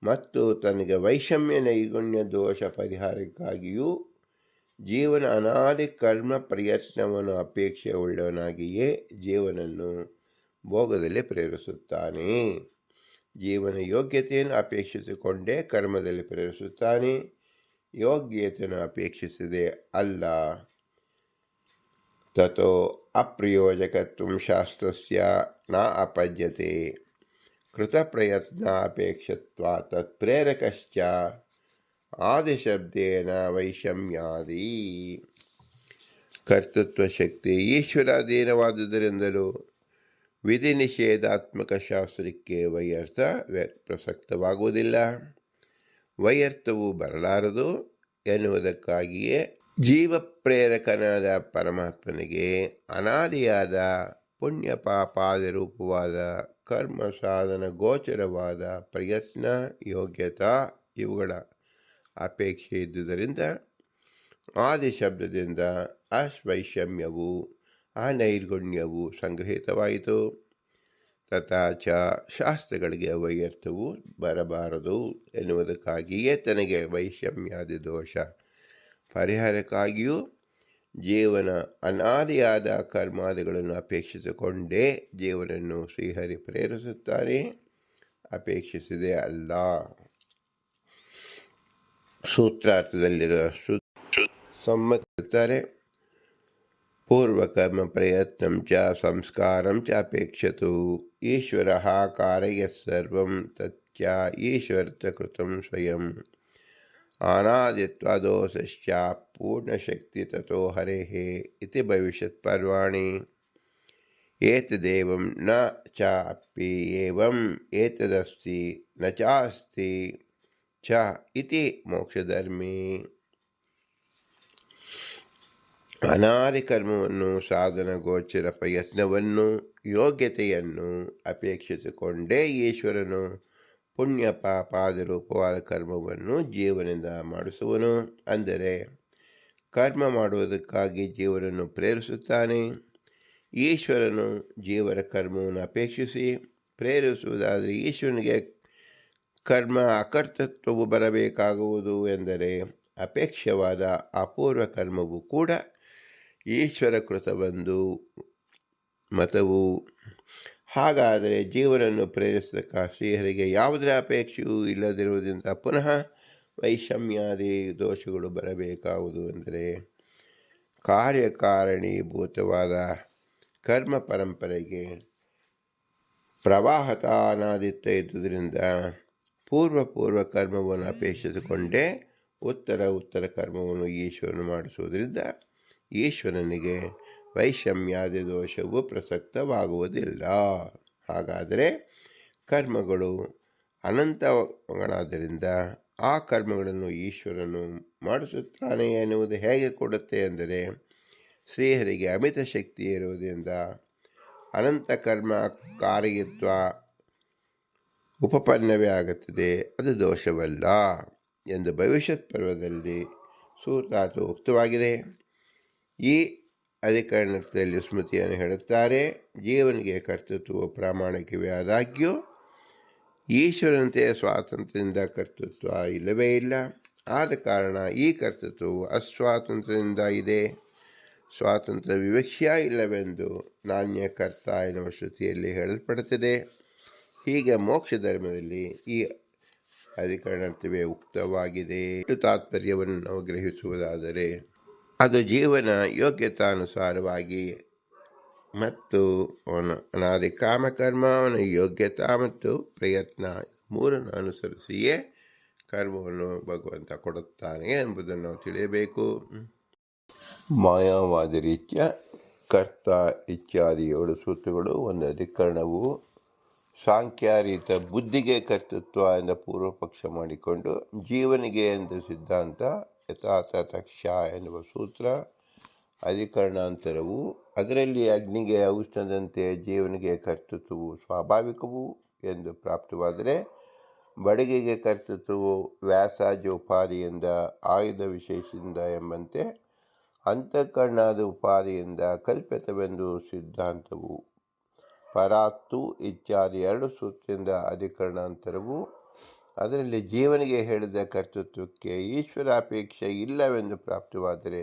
ಮತ್ತು ತನಗೆ ವೈಷಮ್ಯ ನೈಗುಣ್ಯ ದೋಷ ಪರಿಹಾರಕ್ಕಾಗಿಯೂ ಜೀವನ ಅನಾದಿ ಕರ್ಮ ಪ್ರಯತ್ನವನ್ನು ಅಪೇಕ್ಷೆ ಉಳ್ಳವನಾಗಿಯೇ ಜೀವನನ್ನು ಭೋಗದಲ್ಲಿ ಪ್ರೇರಿಸುತ್ತಾನೆ. ಜೀವನ ಯೋಗ್ಯತೆಯನ್ನು ಅಪೇಕ್ಷಿಸಿಕೊಂಡೇ ಕರ್ಮದಲ್ಲಿ ಪ್ರೇರಿಸುತ್ತಾನೆ, ಯೋಗ್ಯತೆಯನ್ನು ಅಪೇಕ್ಷಿಸದೆ ಅಲ್ಲ. ತತೋ ಅಪ್ರಯೋಜಕತ್ವಂ ಶಾಸ್ತ್ರಸ್ಯ ನ ಅಪದ್ಯತೆ ಕೃತಪ್ರಯತ್ನಾಪೇಕ್ಷತ್ವಾ ತತ್ಪ್ರೇರಕಶ್ಚ ಆದಿಶಬ್ದೇನ ವೈಷಮ್ಯಾದಿ. ಕರ್ತೃತ್ವ ಶಕ್ತಿ ಈಶ್ವರಾಧೀನವಾದುದರಿಂದಲೂ ವಿಧಿ ನಿಷೇಧಾತ್ಮಕ ಶಾಸ್ತ್ರಕ್ಕೆ ವೈಯರ್ಥ ಪ್ರಸಕ್ತವಾಗುವುದಿಲ್ಲ, ವೈಯರ್ಥವು ಬರಲಾರದು ಎನ್ನುವುದಕ್ಕಾಗಿಯೇ ಜೀವ ಪ್ರೇರಕನಾದ ಪರಮಾತ್ಮನಿಗೆ ಅನಾದಿಯಾದ ಪುಣ್ಯ ಪಾಪಾದಿ ರೂಪವಾದ ಕರ್ಮ ಸಾಧನ ಗೋಚರವಾದ ಪ್ರಯತ್ನ ಯೋಗ್ಯತಾ ಇವುಗಳ ಅಪೇಕ್ಷೆ ಇದ್ದುದರಿಂದ ಆದಿಶಬ್ದದಿಂದ ಅಸ್ವೈಷಮ್ಯವು ಅನೈರ್ಗುಣ್ಯವು ಸಂಗ್ರಹಿತವಾಯಿತು. ತಥಾಚ ಶಾಸ್ತ್ರಗಳಿಗೆ ವೈಯರ್ಥವು ಬರಬಾರದು ಎನ್ನುವುದಕ್ಕಾಗಿಯೇ ತನಗೆ ವೈಷಮ್ಯಾದಿ ದೋಷ ಪರಿಹಾರಕ್ಕಾಗಿಯೂ ಜೀವನ ಅನಾದಿಯಾದ ಕರ್ಮಾದಿಗಳನ್ನು ಅಪೇಕ್ಷಿಸಿಕೊಂಡೇ ಜೀವನನ್ನು ಶ್ರೀಹರಿ ಪ್ರೇರಿಸುತ್ತಾನೆ, ಅಪೇಕ್ಷಿಸಿದೆ ಅಲ್ಲ. ಸೂತ್ರಾರ್ಥದಲ್ಲಿರುವ ಸಮ್ಮತಿಸುತ್ತಾರೆ. ಪೂರ್ವಕರ್ಮ ಪ್ರಯತ್ನಂ ಚ ಸಂಸ್ಕಾರಂ ಚ ಅಪೇಕ್ಷತು ಈಶ್ವರ ಕಾರಯತ್ ಸರ್ವಂ ತತ್ ಈಶ್ವರತ ಕೃತಂ ಸ್ವಯಂ ಅನಾದಿತ್ವಾದೋಷಶ್ಚ ಪೂರ್ಣಶಕ್ತಿ ತಥೋ ಹರೇಃ ಇತಿ ಭವಿಷ್ಯತ್ ಪರ್ವಾಣಿ ಏತದೇವಂ ನ ಚಾಪಿ ಏವಂ ಏತದಸ್ತಿ ನ ಚಾಸ್ತಿ ಚ ಇತಿ ಮೋಕ್ಷಧರ್ಮೇ. ಅನಾದಿ ಕರ್ಮವನ್ನು, ಸಾಧನ ಗೋಚರ ಪ್ರಯತ್ನವನ್ನು, ಯೋಗ್ಯತೆಯನ್ನು ಅಪೇಕ್ಷಿಸಿಕೊಂಡೇ ಈಶ್ವರನು ಪುಣ್ಯ ಪಾಪಾದ ರೂಪವಾದ ಕರ್ಮವನ್ನು ಜೀವನದಿಂದ ಮಾಡಿಸುವನು. ಅಂದರೆ ಕರ್ಮ ಮಾಡುವುದಕ್ಕಾಗಿ ಜೀವನನ್ನು ಪ್ರೇರಿಸುತ್ತಾನೆ. ಈಶ್ವರನು ಜೀವನ ಕರ್ಮವನ್ನು ಅಪೇಕ್ಷಿಸಿ ಪ್ರೇರಿಸುವುದಾದರೆ ಈಶ್ವರನಿಗೆ ಕರ್ಮ ಅಕರ್ತತ್ವವು ಬರಬೇಕಾಗುವುದು. ಎಂದರೆ ಅಪೇಕ್ಷವಾದ ಅಪೂರ್ವ ಕರ್ಮವು ಕೂಡ ಈಶ್ವರ ಕೃತವೆಂದು ಮತವು. ಹಾಗಾದರೆ ಜೀವನನ್ನು ಪ್ರೇರಿಸತಕ್ಕ ಶ್ರೀಹರಿಗೆ ಯಾವುದೇ ಅಪೇಕ್ಷೆಯೂ ಇಲ್ಲದಿರುವುದರಿಂದ ಪುನಃ ವೈಷಮ್ಯಾದಿ ದೋಷಗಳು ಬರಬೇಕಾಗುವುದು. ಎಂದರೆ ಕಾರ್ಯಕಾರಣೀಭೂತವಾದ ಕರ್ಮ ಪರಂಪರೆಗೆ ಪ್ರವಾಹತ ಅನಾದಿತ್ವ ಇದ್ದುದರಿಂದ ಪೂರ್ವ ಕರ್ಮವನ್ನು ಅಪೇಕ್ಷಿಸಿಕೊಂಡೇ ಉತ್ತರ ಕರ್ಮವನ್ನು ಈಶ್ವರನು ಮಾಡಿಸುವುದರಿಂದ ಈಶ್ವರನಿಗೆ ವೈಷಮ್ಯಾದಿ ದೋಷವು ಪ್ರಸಕ್ತವಾಗುವುದಿಲ್ಲ. ಹಾಗಾದರೆ ಕರ್ಮಗಳು ಅನಂತಗಳಾದ್ದರಿಂದ ಆ ಕರ್ಮಗಳನ್ನು ಈಶ್ವರನು ಮಾಡಿಸುತ್ತಾನೆ ಎನ್ನುವುದು ಹೇಗೆ ಕೊಡುತ್ತೆ ಎಂದರೆ ಶ್ರೀಹರಿಗೆ ಅಮಿತ ಶಕ್ತಿ ಇರುವುದರಿಂದ ಅನಂತ ಕರ್ಮ ಕಾರಯಿತ್ವ ಉಪಪನ್ನವೇ ಆಗುತ್ತದೆ, ಅದು ದೋಷವಲ್ಲ ಎಂದು ಭವಿಷ್ಯತ್ ಪರ್ವದಲ್ಲಿ ಸೂತ್ರಾರ್ಥ ಉಕ್ತವಾಗಿದೆ. ಈ ಅಧಿಕರಣದಲ್ಲಿ ಸ್ಮೃತಿಯನ್ನು ಹೇಳುತ್ತಾರೆ. ಜೀವನಿಗೆ ಕರ್ತೃತ್ವವು ಪ್ರಾಮಾಣಿಕವೇ ಆದಾಗ್ಯೂ ಈಶ್ವರನಂತೆ ಸ್ವಾತಂತ್ರ್ಯದಿಂದ ಕರ್ತೃತ್ವ ಇಲ್ಲವೇ ಇಲ್ಲ. ಆದ ಕಾರಣ ಈ ಕರ್ತೃತ್ವವು ಅಸ್ವಾತಂತ್ರ್ಯದಿಂದ ಇದೆ. ಸ್ವಾತಂತ್ರ್ಯ ವಿವಕ್ಷೆಯ ಇಲ್ಲವೆಂದು ನಾಣ್ಯಕರ್ತ ಎನ್ನುವ ಶ್ರುತಿಯಲ್ಲಿ ಹೇಳಲ್ಪಡುತ್ತದೆ. ಹೀಗೆ ಮೋಕ್ಷ ಧರ್ಮದಲ್ಲಿ ಈ ಅಧಿಕರಣತ್ವವೇ ಉಕ್ತವಾಗಿದೆ. ತಾತ್ಪರ್ಯವನ್ನು ನಾವು ಗ್ರಹಿಸುವುದಾದರೆ ಅದು ಜೀವನ ಯೋಗ್ಯತಾನುಸಾರವಾಗಿ ಮತ್ತು ಅನಾದಿ ಕಾಮಕರ್ಮ, ಅವನ ಯೋಗ್ಯತಾ ಮತ್ತು ಪ್ರಯತ್ನ ಮೂರನ್ನು ಅನುಸರಿಸಿಯೇ ಕರ್ಮವನ್ನು ಭಗವಂತ ಕೊಡುತ್ತಾನೆ ಎಂಬುದನ್ನು ನಾವು ತಿಳಿಯಬೇಕು. ಮಾಯಾವಾದಿ ರೀತ್ಯ ಕರ್ತ ಇತ್ಯಾದಿ 7 ಸೂತ್ರಗಳು ಒಂದು ಅಧಿಕರಣವು ಸಾಂಖ್ಯಾರೀತ ಬುದ್ಧಿಗೆ ಕರ್ತೃತ್ವ ಎಂದ ಪೂರ್ವ ಪಕ್ಷ ಮಾಡಿಕೊಂಡು ಜೀವನಿಗೆ ಎಂದ ಸಿದ್ಧಾಂತ ಯಥಾತಥಕ್ಷ ಎನ್ನುವ ಸೂತ್ರ ಅಧಿಕರಣಾಂತರವು. ಅದರಲ್ಲಿ ಅಗ್ನಿಗೆ ಔಷ್ಣದಂತೆ ಜೀವನಿಗೆ ಕರ್ತೃತ್ವವು ಸ್ವಾಭಾವಿಕವು ಎಂದು ಪ್ರಾಪ್ತವಾದರೆ ಬಡಗಿಗೆ ಕರ್ತೃತ್ವವು ವ್ಯಾಸಾಜ್ಯ ಉಪಾಧಿಯಿಂದ ಆಯುಧ ವಿಶೇಷದಿಂದ ಎಂಬಂತೆ ಅಂತಃಕರಣಾದ ಉಪಾಧಿಯಿಂದ ಕಲ್ಪಿತವೆಂದು ಸಿದ್ಧಾಂತವು. ಪರಾತ್ತು ಇತ್ಯಾದಿ 2 ಸೂತ್ರದಿಂದ ಅಧಿಕರಣಾಂತರವು. ಅದರಲ್ಲಿ ಜೀವನಿಗೆ ಹೇಳಿದ ಕರ್ತೃತ್ವಕ್ಕೆ ಈಶ್ವರಾಪೇಕ್ಷೆ ಇಲ್ಲವೆಂದು ಪ್ರಾಪ್ತವಾದರೆ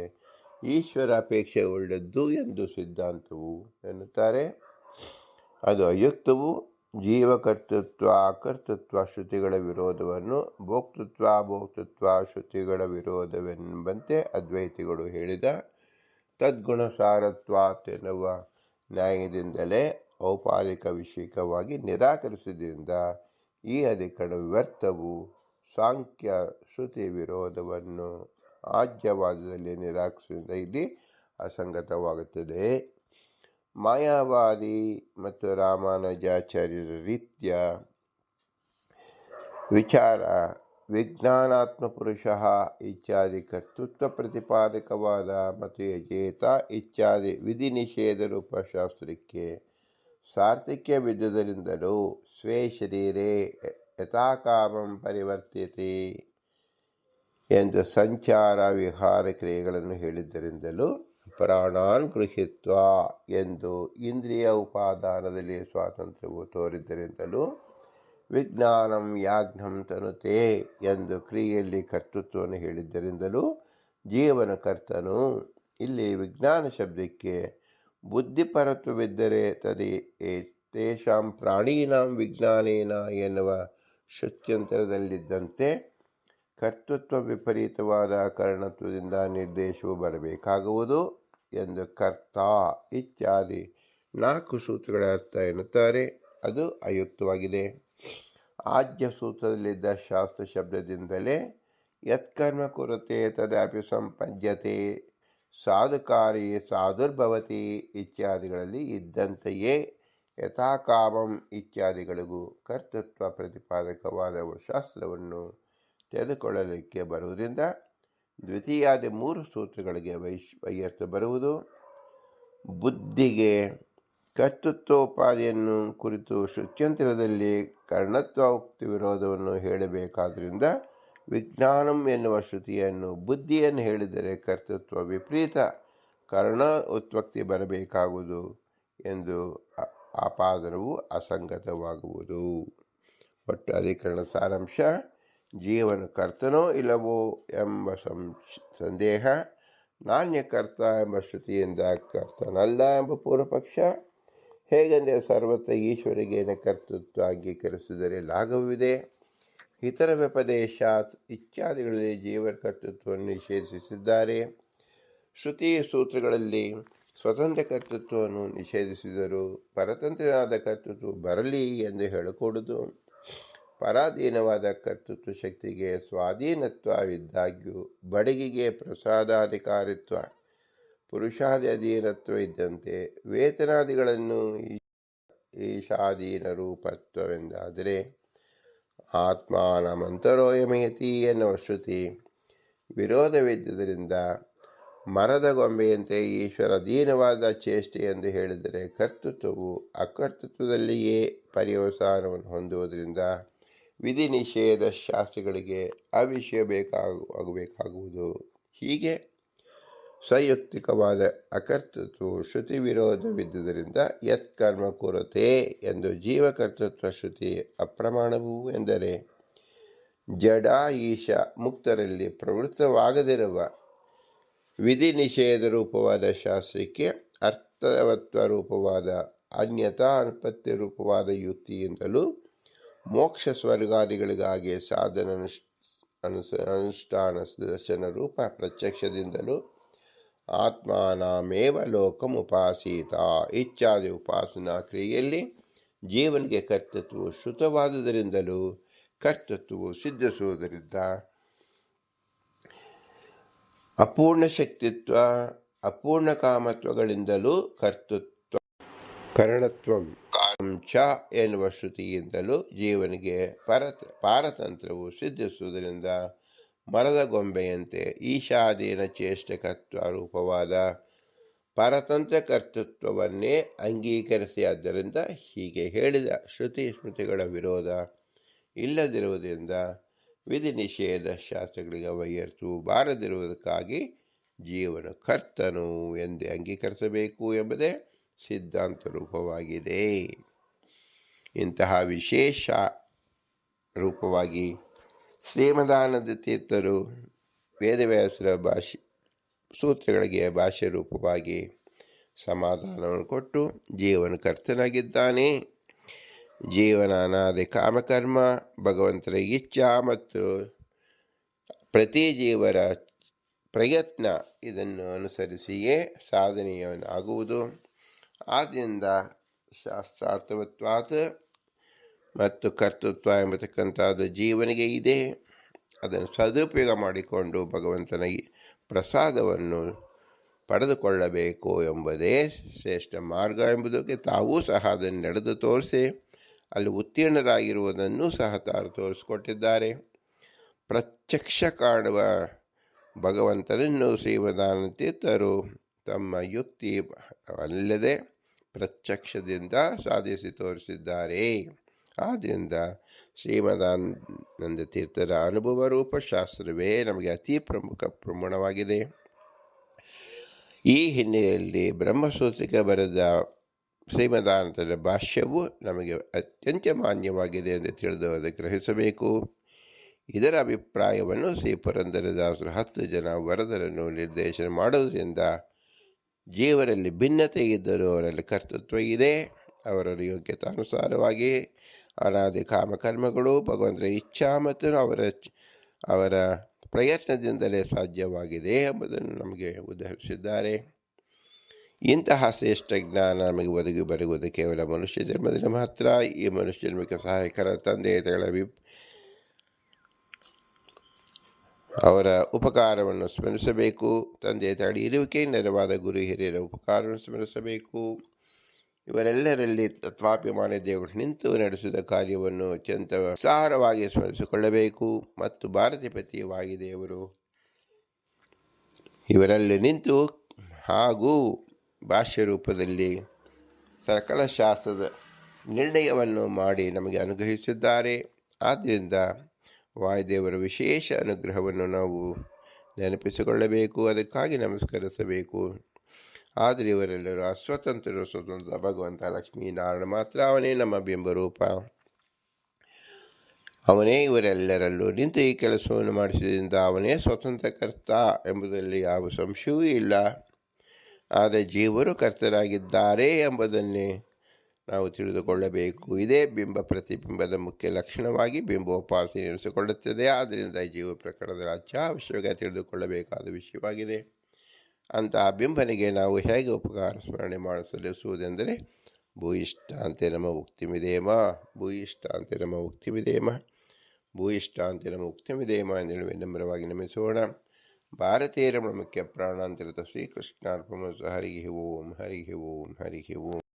ಈಶ್ವರಾಪೇಕ್ಷೆ ಒಳ್ಳೆದ್ದು ಎಂದು ಸಿದ್ಧಾಂತವು ಎನ್ನುತ್ತಾರೆ. ಅದು ಅಯುಕ್ತವು. ಜೀವಕರ್ತೃತ್ವ ಅಕರ್ತೃತ್ವ ಶ್ರುತಿಗಳ ವಿರೋಧವನ್ನು ಭೋಕ್ತೃತ್ವ ಶ್ರುತಿಗಳ ವಿರೋಧವೆಂಬಂತೆ ಅದ್ವೈತಿಗಳು ಹೇಳಿದ ತದ್ಗುಣಸಾರತ್ವಾತ್ ಎನ್ನುವ ನ್ಯಾಯದಿಂದಲೇ ಔಪಾಧಿಕ ವಿಷಯಕವಾಗಿ ನಿರಾಕರಿಸಿದ್ದರಿಂದ ಈ ಅಧಿಕರಣ ವ್ಯರ್ಥವು. ಸಾಂಖ್ಯ ಶ್ರುತಿ ವಿರೋಧವನ್ನು ಆಜ್ಯವಾದದಲ್ಲಿ ನಿರಾಕರಿಸಿದ ಇಲ್ಲಿ ಅಸಂಗತವಾಗುತ್ತದೆ. ಮಾಯಾವಾದಿ ಮತ್ತು ರಾಮಾನುಜಾಚಾರ್ಯರ ರೀತ್ಯ ವಿಚಾರ ವಿಜ್ಞಾನಾತ್ಮಪುರುಷ ಇತ್ಯಾದಿ ಕರ್ತೃತ್ವ ಪ್ರತಿಪಾದಕವಾದ ಮತ್ತು ಯಜೇತ ಇತ್ಯಾದಿ ವಿಧಿ ನಿಷೇಧ ರೂಪ ಶಾಸ್ತ್ರಕ್ಕೆ ಸಾರ್ಥಕ್ಯವಿದ್ದುದರಿಂದಲೂ ಸ್ವೇ ಶರೀರೇ ಯಥಾಕಾಮಂ ಪರಿವರ್ತ್ಯತೆ ಎಂದು ಸಂಚಾರ ವಿಹಾರ ಕ್ರಿಯೆಗಳನ್ನು ಹೇಳಿದ್ದರಿಂದಲೂ ಪ್ರಾಣಾನ್ ಗೃಹೀತ್ವ ಎಂದು ಇಂದ್ರಿಯ ಉಪಾದಾನದಲ್ಲಿ ಸ್ವಾತಂತ್ರ್ಯವು ತೋರಿದ್ದರಿಂದಲೂ ವಿಜ್ಞಾನಂ ಯಾಜ್ಞಂ ತನುತೆ ಎಂದು ಕ್ರಿಯೆಯಲ್ಲಿ ಕರ್ತೃತ್ವವನ್ನು ಹೇಳಿದ್ದರಿಂದಲೂ ಜೀವನ ಕರ್ತನು. ಇಲ್ಲಿ ವಿಜ್ಞಾನ ಶಬ್ದಕ್ಕೆ ಬುದ್ಧಿಪರತ್ವವಿದ್ದರೆ ತೇಷಾಂ ಪ್ರಾಣೀನಾಂ ವಿಜ್ಞಾನೇನ ಎನ್ನುವ ಶ್ರುತ್ಯಂತರದಲ್ಲಿದ್ದಂತೆ ಕರ್ತೃತ್ವ ವಿಪರೀತವಾದ ಕರ್ಣತ್ವದಿಂದ ನಿರ್ದೇಶವು ಬರಬೇಕಾಗುವುದು ಎಂದು ಕರ್ತ ಇತ್ಯಾದಿ 4 ಸೂತ್ರಗಳ ಅರ್ಥ ಎನ್ನುತ್ತಾರೆ. ಅದು ಅಯುಕ್ತವಾಗಿದೆ. ಆದ್ಯ ಸೂತ್ರದಲ್ಲಿದ್ದ ಶಾಸ್ತ್ರ ಶಬ್ದದಿಂದಲೇ ಯತ್ಕರ್ಮ ಕುರುತೆ ತದಾಪಿ ಸಂಪದ್ಯತೆ ಸಾಧುಕಾರಿ ಸಾಧುರ್ಭವತಿ ಇತ್ಯಾದಿಗಳಲ್ಲಿ ಇದ್ದಂತೆಯೇ ಯಥಾಕಾಮಂ ಇತ್ಯಾದಿಗಳಿಗೂ ಕರ್ತೃತ್ವ ಪ್ರತಿಪಾದಕವಾದ ಶಾಸ್ತ್ರವನ್ನು ತೆಗೆದುಕೊಳ್ಳಲಿಕ್ಕೆ ಬರುವುದರಿಂದ ದ್ವಿತೀಯಾದಿ 3 ಸೂತ್ರಗಳಿಗೆ ವೈಯರ್ಥ ಬರುವುದು. ಬುದ್ಧಿಗೆ ಕರ್ತೃತ್ವೋಪಾದಿಯನ್ನು ಕುರಿತು ಶ್ರುತ್ಯಂತರದಲ್ಲಿ ಕರ್ಣತ್ವೋಕ್ತಿ ವಿರೋಧವನ್ನು ಹೇಳಬೇಕಾದ್ದರಿಂದ ವಿಜ್ಞಾನಂ ಎನ್ನುವ ಶ್ರುತಿಯನ್ನು ಬುದ್ಧಿಯನ್ನು ಹೇಳಿದರೆ ಕರ್ತೃತ್ವ ವಿಪರೀತ ಕರ್ಣ ಉತ್ಪತ್ತಿ ಬರಬೇಕಾಗುವುದು ಎಂದು ಆಪಾದನವು ಅಸಂಗತವಾಗುವುದು. ಒಟ್ಟು ಅಧಿಕರಣ ಸಾರಾಂಶ: ಜೀವನ ಕರ್ತನೋ ಇಲ್ಲವೋ ಎಂಬ ಸಂದೇಹ, ನಾಣ್ಯಕರ್ತ ಎಂಬ ಶ್ರುತಿಯಿಂದ ಕರ್ತನಲ್ಲ ಎಂಬ ಪೂರ್ವಪಕ್ಷ. ಹೇಗೆಂದರೆ ಸರ್ವತ್ರ ಈಶ್ವರಿಗೇನ ಕರ್ತೃತ್ವ ಅಂಗೀಕರಿಸಿದರೆ ಲಾಘವವಿದೆ. ಇತರ ವ್ಯಪದೇಶಾತ್ ಇತ್ಯಾದಿಗಳಲ್ಲಿ ಜೀವನ ಕರ್ತೃತ್ವವನ್ನು ನಿಷೇಧಿಸಿದ್ದಾರೆ. ಶ್ರುತಿ ಸೂತ್ರಗಳಲ್ಲಿ ಸ್ವತಂತ್ರ ಕರ್ತೃತ್ವವನ್ನು ನಿಷೇಧಿಸಿದರು. ಪರತಂತ್ರನಾದ ಕರ್ತೃತ್ವ ಬರಲಿ ಎಂದು ಹೇಳಕೂಡದು. ಪರಾಧೀನವಾದ ಕರ್ತೃತ್ವ ಶಕ್ತಿಗೆ ಸ್ವಾಧೀನತ್ವವಿದ್ದಾಗ್ಯೂ ಬಡಗಿಗೆ ಪ್ರಸಾದಾಧಿಕಾರಿತ್ವ ಪುರುಷಾದಿ ಅಧೀನತ್ವ ಇದ್ದಂತೆ ವೇತನಾದಿಗಳನ್ನು ಈಶಾಧೀನ ರೂಪತ್ವವೆಂದಾದರೆ ಆತ್ಮಾನಮಂತರೋಯಮಯತಿ ಎನ್ನುವ ಶ್ರುತಿ ವಿರೋಧವಿದ್ದುದರಿಂದ ಮರದ ಗೊಂಬೆಯಂತೆ ಈಶ್ವರ ಅಧೀನವಾದ ಚೇಷ್ಟೆ ಎಂದು ಹೇಳಿದರೆ ಕರ್ತೃತ್ವವು ಅಕರ್ತೃತ್ವದಲ್ಲಿಯೇ ಪರ್ಯವಸಾನವನ್ನು ಹೊಂದುವುದರಿಂದ ವಿಧಿ ನಿಷೇಧ ಶಾಸ್ತ್ರಗಳಿಗೆ ಆಗಬೇಕಾಗುವುದು. ಹೀಗೆ ಸಂಯುಕ್ತಿಕವಾದ ಅಕರ್ತೃತ್ವವು ಶ್ರುತಿ ವಿರೋಧವಿದ್ದುದರಿಂದ ಯತ್ಕರ್ಮ ಕುರುತೆ ಎಂದು ಜೀವಕರ್ತೃತ್ವ ಶ್ರುತಿ ಅಪ್ರಮಾಣವು ಎಂದರೆ ಜಡ ಈಶ ಮುಕ್ತರಲ್ಲಿ ಪ್ರವೃತ್ತವಾಗದಿರುವ ವಿಧಿ ನಿಷೇಧ ರೂಪವಾದ ಶಾಸ್ತ್ರಕ್ಕೆ ಅರ್ಥವತ್ವ ರೂಪವಾದ ಅನ್ಯತಾ ಅನುಪತ್ತಿ ರೂಪವಾದ ಯುಕ್ತಿಯಿಂದಲೂ ಮೋಕ್ಷ ಸ್ವರ್ಗಾದಿಗಳಿಗಾಗಿ ಸಾಧನ ಅನುಷ್ಠಾನ ದರ್ಶನ ರೂಪ ಪ್ರತ್ಯಕ್ಷದಿಂದಲೂ ಆತ್ಮಾನಾಮೇವ ಲೋಕಂ ಉಪಾಸೀತ ಇತ್ಯಾದಿ ಉಪಾಸನಾ ಕ್ರಿಯೆಯಲ್ಲಿ ಜೀವನಿಗೆ ಕರ್ತೃತ್ವವು ಶ್ರುತವಾದುದರಿಂದಲೂ ಕರ್ತೃತ್ವವು ಸಿದ್ಧಿಸುವುದರಿಂದ ಅಪೂರ್ಣ ಶಕ್ತಿತ್ವ ಅಪೂರ್ಣ ಕಾಮತ್ವಗಳಿಂದಲೂ ಕರ್ತೃತ್ವ ಕರಣತ್ವಂ ಚ ಎನ್ನುವ ಶ್ರುತಿಯಿಂದಲೂ ಜೀವನಿಗೆ ಪಾರತಂತ್ರವು ಸಿದ್ಧಿಸುವುದರಿಂದ ಮರದ ಗೊಂಬೆಯಂತೆ ಈಶಾಧೀನ ಚೇಷ್ಟಕತ್ವ ರೂಪವಾದ ಪರತಂತ್ರ ಕರ್ತೃತ್ವವನ್ನೇ ಅಂಗೀಕರಿಸಿ. ಆದ್ದರಿಂದ ಹೀಗೆ ಹೇಳಿದ ಶ್ರುತಿ ಸ್ಮೃತಿಗಳ ವಿರೋಧ ಇಲ್ಲದಿರುವುದರಿಂದ ವಿಧಿ ನಿಷೇಧ ಶಾಸ್ತ್ರಗಳಿಗೆ ವೈಯರ್ಥವು ಬಾರದಿರುವುದಕ್ಕಾಗಿ ಜೀವನ ಕರ್ತನು ಎಂದೇ ಅಂಗೀಕರಿಸಬೇಕು ಎಂಬುದೇ ಸಿದ್ಧಾಂತ ರೂಪವಾಗಿದೆ. ಇಂತಹ ವಿಶೇಷ ರೂಪವಾಗಿ ಶ್ರೀಮದಾನಂದ ತೀರ್ಥರು ವೇದವ್ಯಾಸರ ಸೂತ್ರಗಳಿಗೆ ಭಾಷೆ ರೂಪವಾಗಿ ಸಮಾಧಾನವನ್ನು ಕೊಟ್ಟು ಜೀವನ ಕರ್ತನಾಗಿದ್ದಾನೆ. ಜೀವನ ಅನಾದಿ ಕಾಮಕರ್ಮ ಭಗವಂತನ ಇಚ್ಛಾ ಮತ್ತು ಪ್ರತಿ ಜೀವರ ಪ್ರಯತ್ನ ಇದನ್ನು ಅನುಸರಿಸಿಯೇ ಸಾಧನೆಯನ್ನಾಗುವುದು. ಆದ್ದರಿಂದ ಶಾಸ್ತ್ರಾರ್ಥವತ್ವಾತ್ ಮತ್ತು ಕರ್ತೃತ್ವ ಎಂಬತಕ್ಕಂಥದ್ದು ಜೀವನಿಗೆ ಇದೆ. ಅದನ್ನು ಸದುಪಯೋಗ ಮಾಡಿಕೊಂಡು ಭಗವಂತನ ಪ್ರಸಾದವನ್ನು ಪಡೆದುಕೊಳ್ಳಬೇಕು ಎಂಬುದೇ ಶ್ರೇಷ್ಠ ಮಾರ್ಗ ಎಂಬುದಕ್ಕೆ ತಾವೂ ಸಹ ಅದನ್ನು ನಡೆದು ತೋರಿಸಿ ಅಲ್ಲಿ ಉತ್ತೀರ್ಣರಾಗಿರುವುದನ್ನು ಸಹ ತಾವು ತೋರಿಸಿಕೊಟ್ಟಿದ್ದಾರೆ. ಪ್ರತ್ಯಕ್ಷ ಕಾಣುವ ಭಗವಂತನನ್ನು ಶ್ರೀಮದಾನಂದ ತೀರ್ಥರು ತಮ್ಮ ಯುಕ್ತಿ ಅಲ್ಲದೆ ಪ್ರತ್ಯಕ್ಷದಿಂದ ಸಾಧಿಸಿ ತೋರಿಸಿದ್ದಾರೆ. ಆದ್ದರಿಂದ ಶ್ರೀಮದಾನಂದ ತೀರ್ಥರ ಅನುಭವ ರೂಪ ಶಾಸ್ತ್ರವೇ ನಮಗೆ ಅತಿ ಪ್ರಮುಖವಾಗಿದೆ. ಈ ಹಿನ್ನೆಲೆಯಲ್ಲಿ ಬ್ರಹ್ಮಸೂತ್ರಕ್ಕೆ ಬರೆದ ಶ್ರೀಮದಾನಂದರ ಭಾಷ್ಯವು ನಮಗೆ ಅತ್ಯಂತ ಮಾನ್ಯವಾಗಿದೆ ಎಂದು ತಿಳಿದು ಅದಕ್ಕೆ ಗ್ರಹಿಸಬೇಕು. ಇದರ ಅಭಿಪ್ರಾಯವನ್ನು ಶ್ರೀ ಪುರಂದರದಾಸರು 10 ಜನ ವರದರನ್ನು ನಿರ್ದೇಶನ ಮಾಡುವುದರಿಂದ ಜೀವರಲ್ಲಿ ಭಿನ್ನತೆ ಇದ್ದರೂ ಅವರಲ್ಲಿ ಕರ್ತೃತ್ವ ಇದೆ. ಅವರ ಯೋಗ್ಯತಾನುಸಾರವಾಗಿ ಅನಾದಿ ಕಾಮಕರ್ಮಗಳು ಭಗವಂತನ ಇಚ್ಛಾ ಮತ್ತು ಅವರ ಪ್ರಯತ್ನದಿಂದಲೇ ಸಾಧ್ಯವಾಗಿದೆ ಎಂಬುದನ್ನು ನಮಗೆ ಉದಾಹರಿಸಿದ್ದಾರೆ. ಇಂತಹ ಶ್ರೇಷ್ಠ ಜ್ಞಾನ ನಮಗೆ ಒದಗಿ ಬರುವುದು ಕೇವಲ ಮನುಷ್ಯ ಜನ್ಮದಲ್ಲಿ ಮಾತ್ರ. ಈ ಮನುಷ್ಯ ಜನ್ಮಕ್ಕೆ ಸಹಾಯಕರ ತಂದೆ ಅವರ ಉಪಕಾರವನ್ನು ಸ್ಮರಿಸಬೇಕು. ತಂದೆ ತಾಯಿ ಇರುವಿಕೆ ನೆರವಾದ ಗುರು ಹಿರಿಯರ ಉಪಕಾರವನ್ನು ಸ್ಮರಿಸಬೇಕು. ಇವರೆಲ್ಲರಲ್ಲಿ ತತ್ವಾಭಿಮಾನಿ ದೇವರು ನಿಂತು ನಡೆಸಿದ ಕಾರ್ಯವನ್ನು ಅತ್ಯಂತ ಉತ್ಸಾಹವಾಗಿ ಸ್ಮರಿಸಿಕೊಳ್ಳಬೇಕು. ಮತ್ತು ಭಾರತೀಪತಿ ವಾಯುದೇವರು ಇವರಲ್ಲಿ ನಿಂತು ಹಾಗೂ ಭಾಷ್ಯ ರೂಪದಲ್ಲಿ ಸಕಲ ಶಾಸ್ತ್ರದ ನಿರ್ಣಯವನ್ನು ಮಾಡಿ ನಮಗೆ ಅನುಗ್ರಹಿಸಿದ್ದಾರೆ. ಆದ್ದರಿಂದ ವಾಯುದೇವರ ವಿಶೇಷ ಅನುಗ್ರಹವನ್ನು ನಾವು ನೆನಪಿಸಿಕೊಳ್ಳಬೇಕು, ಅದಕ್ಕಾಗಿ ನಮಸ್ಕರಿಸಬೇಕು. ಆದರೆ ಇವರೆಲ್ಲರೂ ಅಸ್ವತಂತ್ರರು. ಸ್ವತಂತ್ರ ಭಗವಂತ ಲಕ್ಷ್ಮೀನಾರಾಯಣ ಮಾತ್ರ, ಅವನೇ ನಮ್ಮ ಬಿಂಬರೂಪ. ಅವನೇ ಇವರೆಲ್ಲರಲ್ಲೂ ನಿಂತು ಈ ಕೆಲಸವನ್ನು ಮಾಡಿಸಿದ್ದರಿಂದ ಅವನೇ ಸ್ವತಂತ್ರ ಕರ್ತ ಎಂಬುದರಲ್ಲಿ ಯಾವ ಸಂಶಯವೂ ಇಲ್ಲ. ಆದರೆ ಜೀವರು ಕರ್ತರಾಗಿದ್ದಾರೆ ಎಂಬುದನ್ನೇ ನಾವು ತಿಳಿದುಕೊಳ್ಳಬೇಕು. ಇದೇ ಬಿಂಬ ಪ್ರತಿಬಿಂಬದ ಮುಖ್ಯ ಲಕ್ಷಣವಾಗಿ ಬಿಂಬೋಪಾಸನೆ ನಡೆಸಿಕೊಳ್ಳುತ್ತದೆ. ಆದ್ದರಿಂದ ಜೀವ ಪ್ರಕರಣದ ಅತ್ಯವಶ್ಯವಾಗಿ ತಿಳಿದುಕೊಳ್ಳಬೇಕಾದ ವಿಷಯವಾಗಿದೆ. ಅಂತಹ ಬಿಂಬನಿಗೆ ನಾವು ಹೇಗೆ ಉಪಕಾರ ಸ್ಮರಣೆ ಸಲ್ಲಿಸುವುದೆಂದರೆ ಭೂಯಿಷ್ಠಾಂತೆ ನಮ್ಮ ಉಕ್ತಿಮಿದೇಮ, ಭೂಯಿಷ್ಠಾಂತೆ ನಮ್ಮ ಉಕ್ತಿಮಿದೇಮ, ಭೂಯಿಷ್ಠಾಂತೆ ನಮ್ಮ ಉಕ್ತಿಮಿದೇಮ ಎಂದು ವಿನಮ್ರವಾಗಿ ನಮಿಸೋಣ. ಭಾರತೀಯರ ಮುಖ್ಯ ಪ್ರಾಣಾಂತರಿತ ಶ್ರೀಕೃಷ್ಣಾರ್ಪಣ. ಹರಿ ಓಂ, ಹರಿ ಓಂ, ಹರಿ ಓಂ.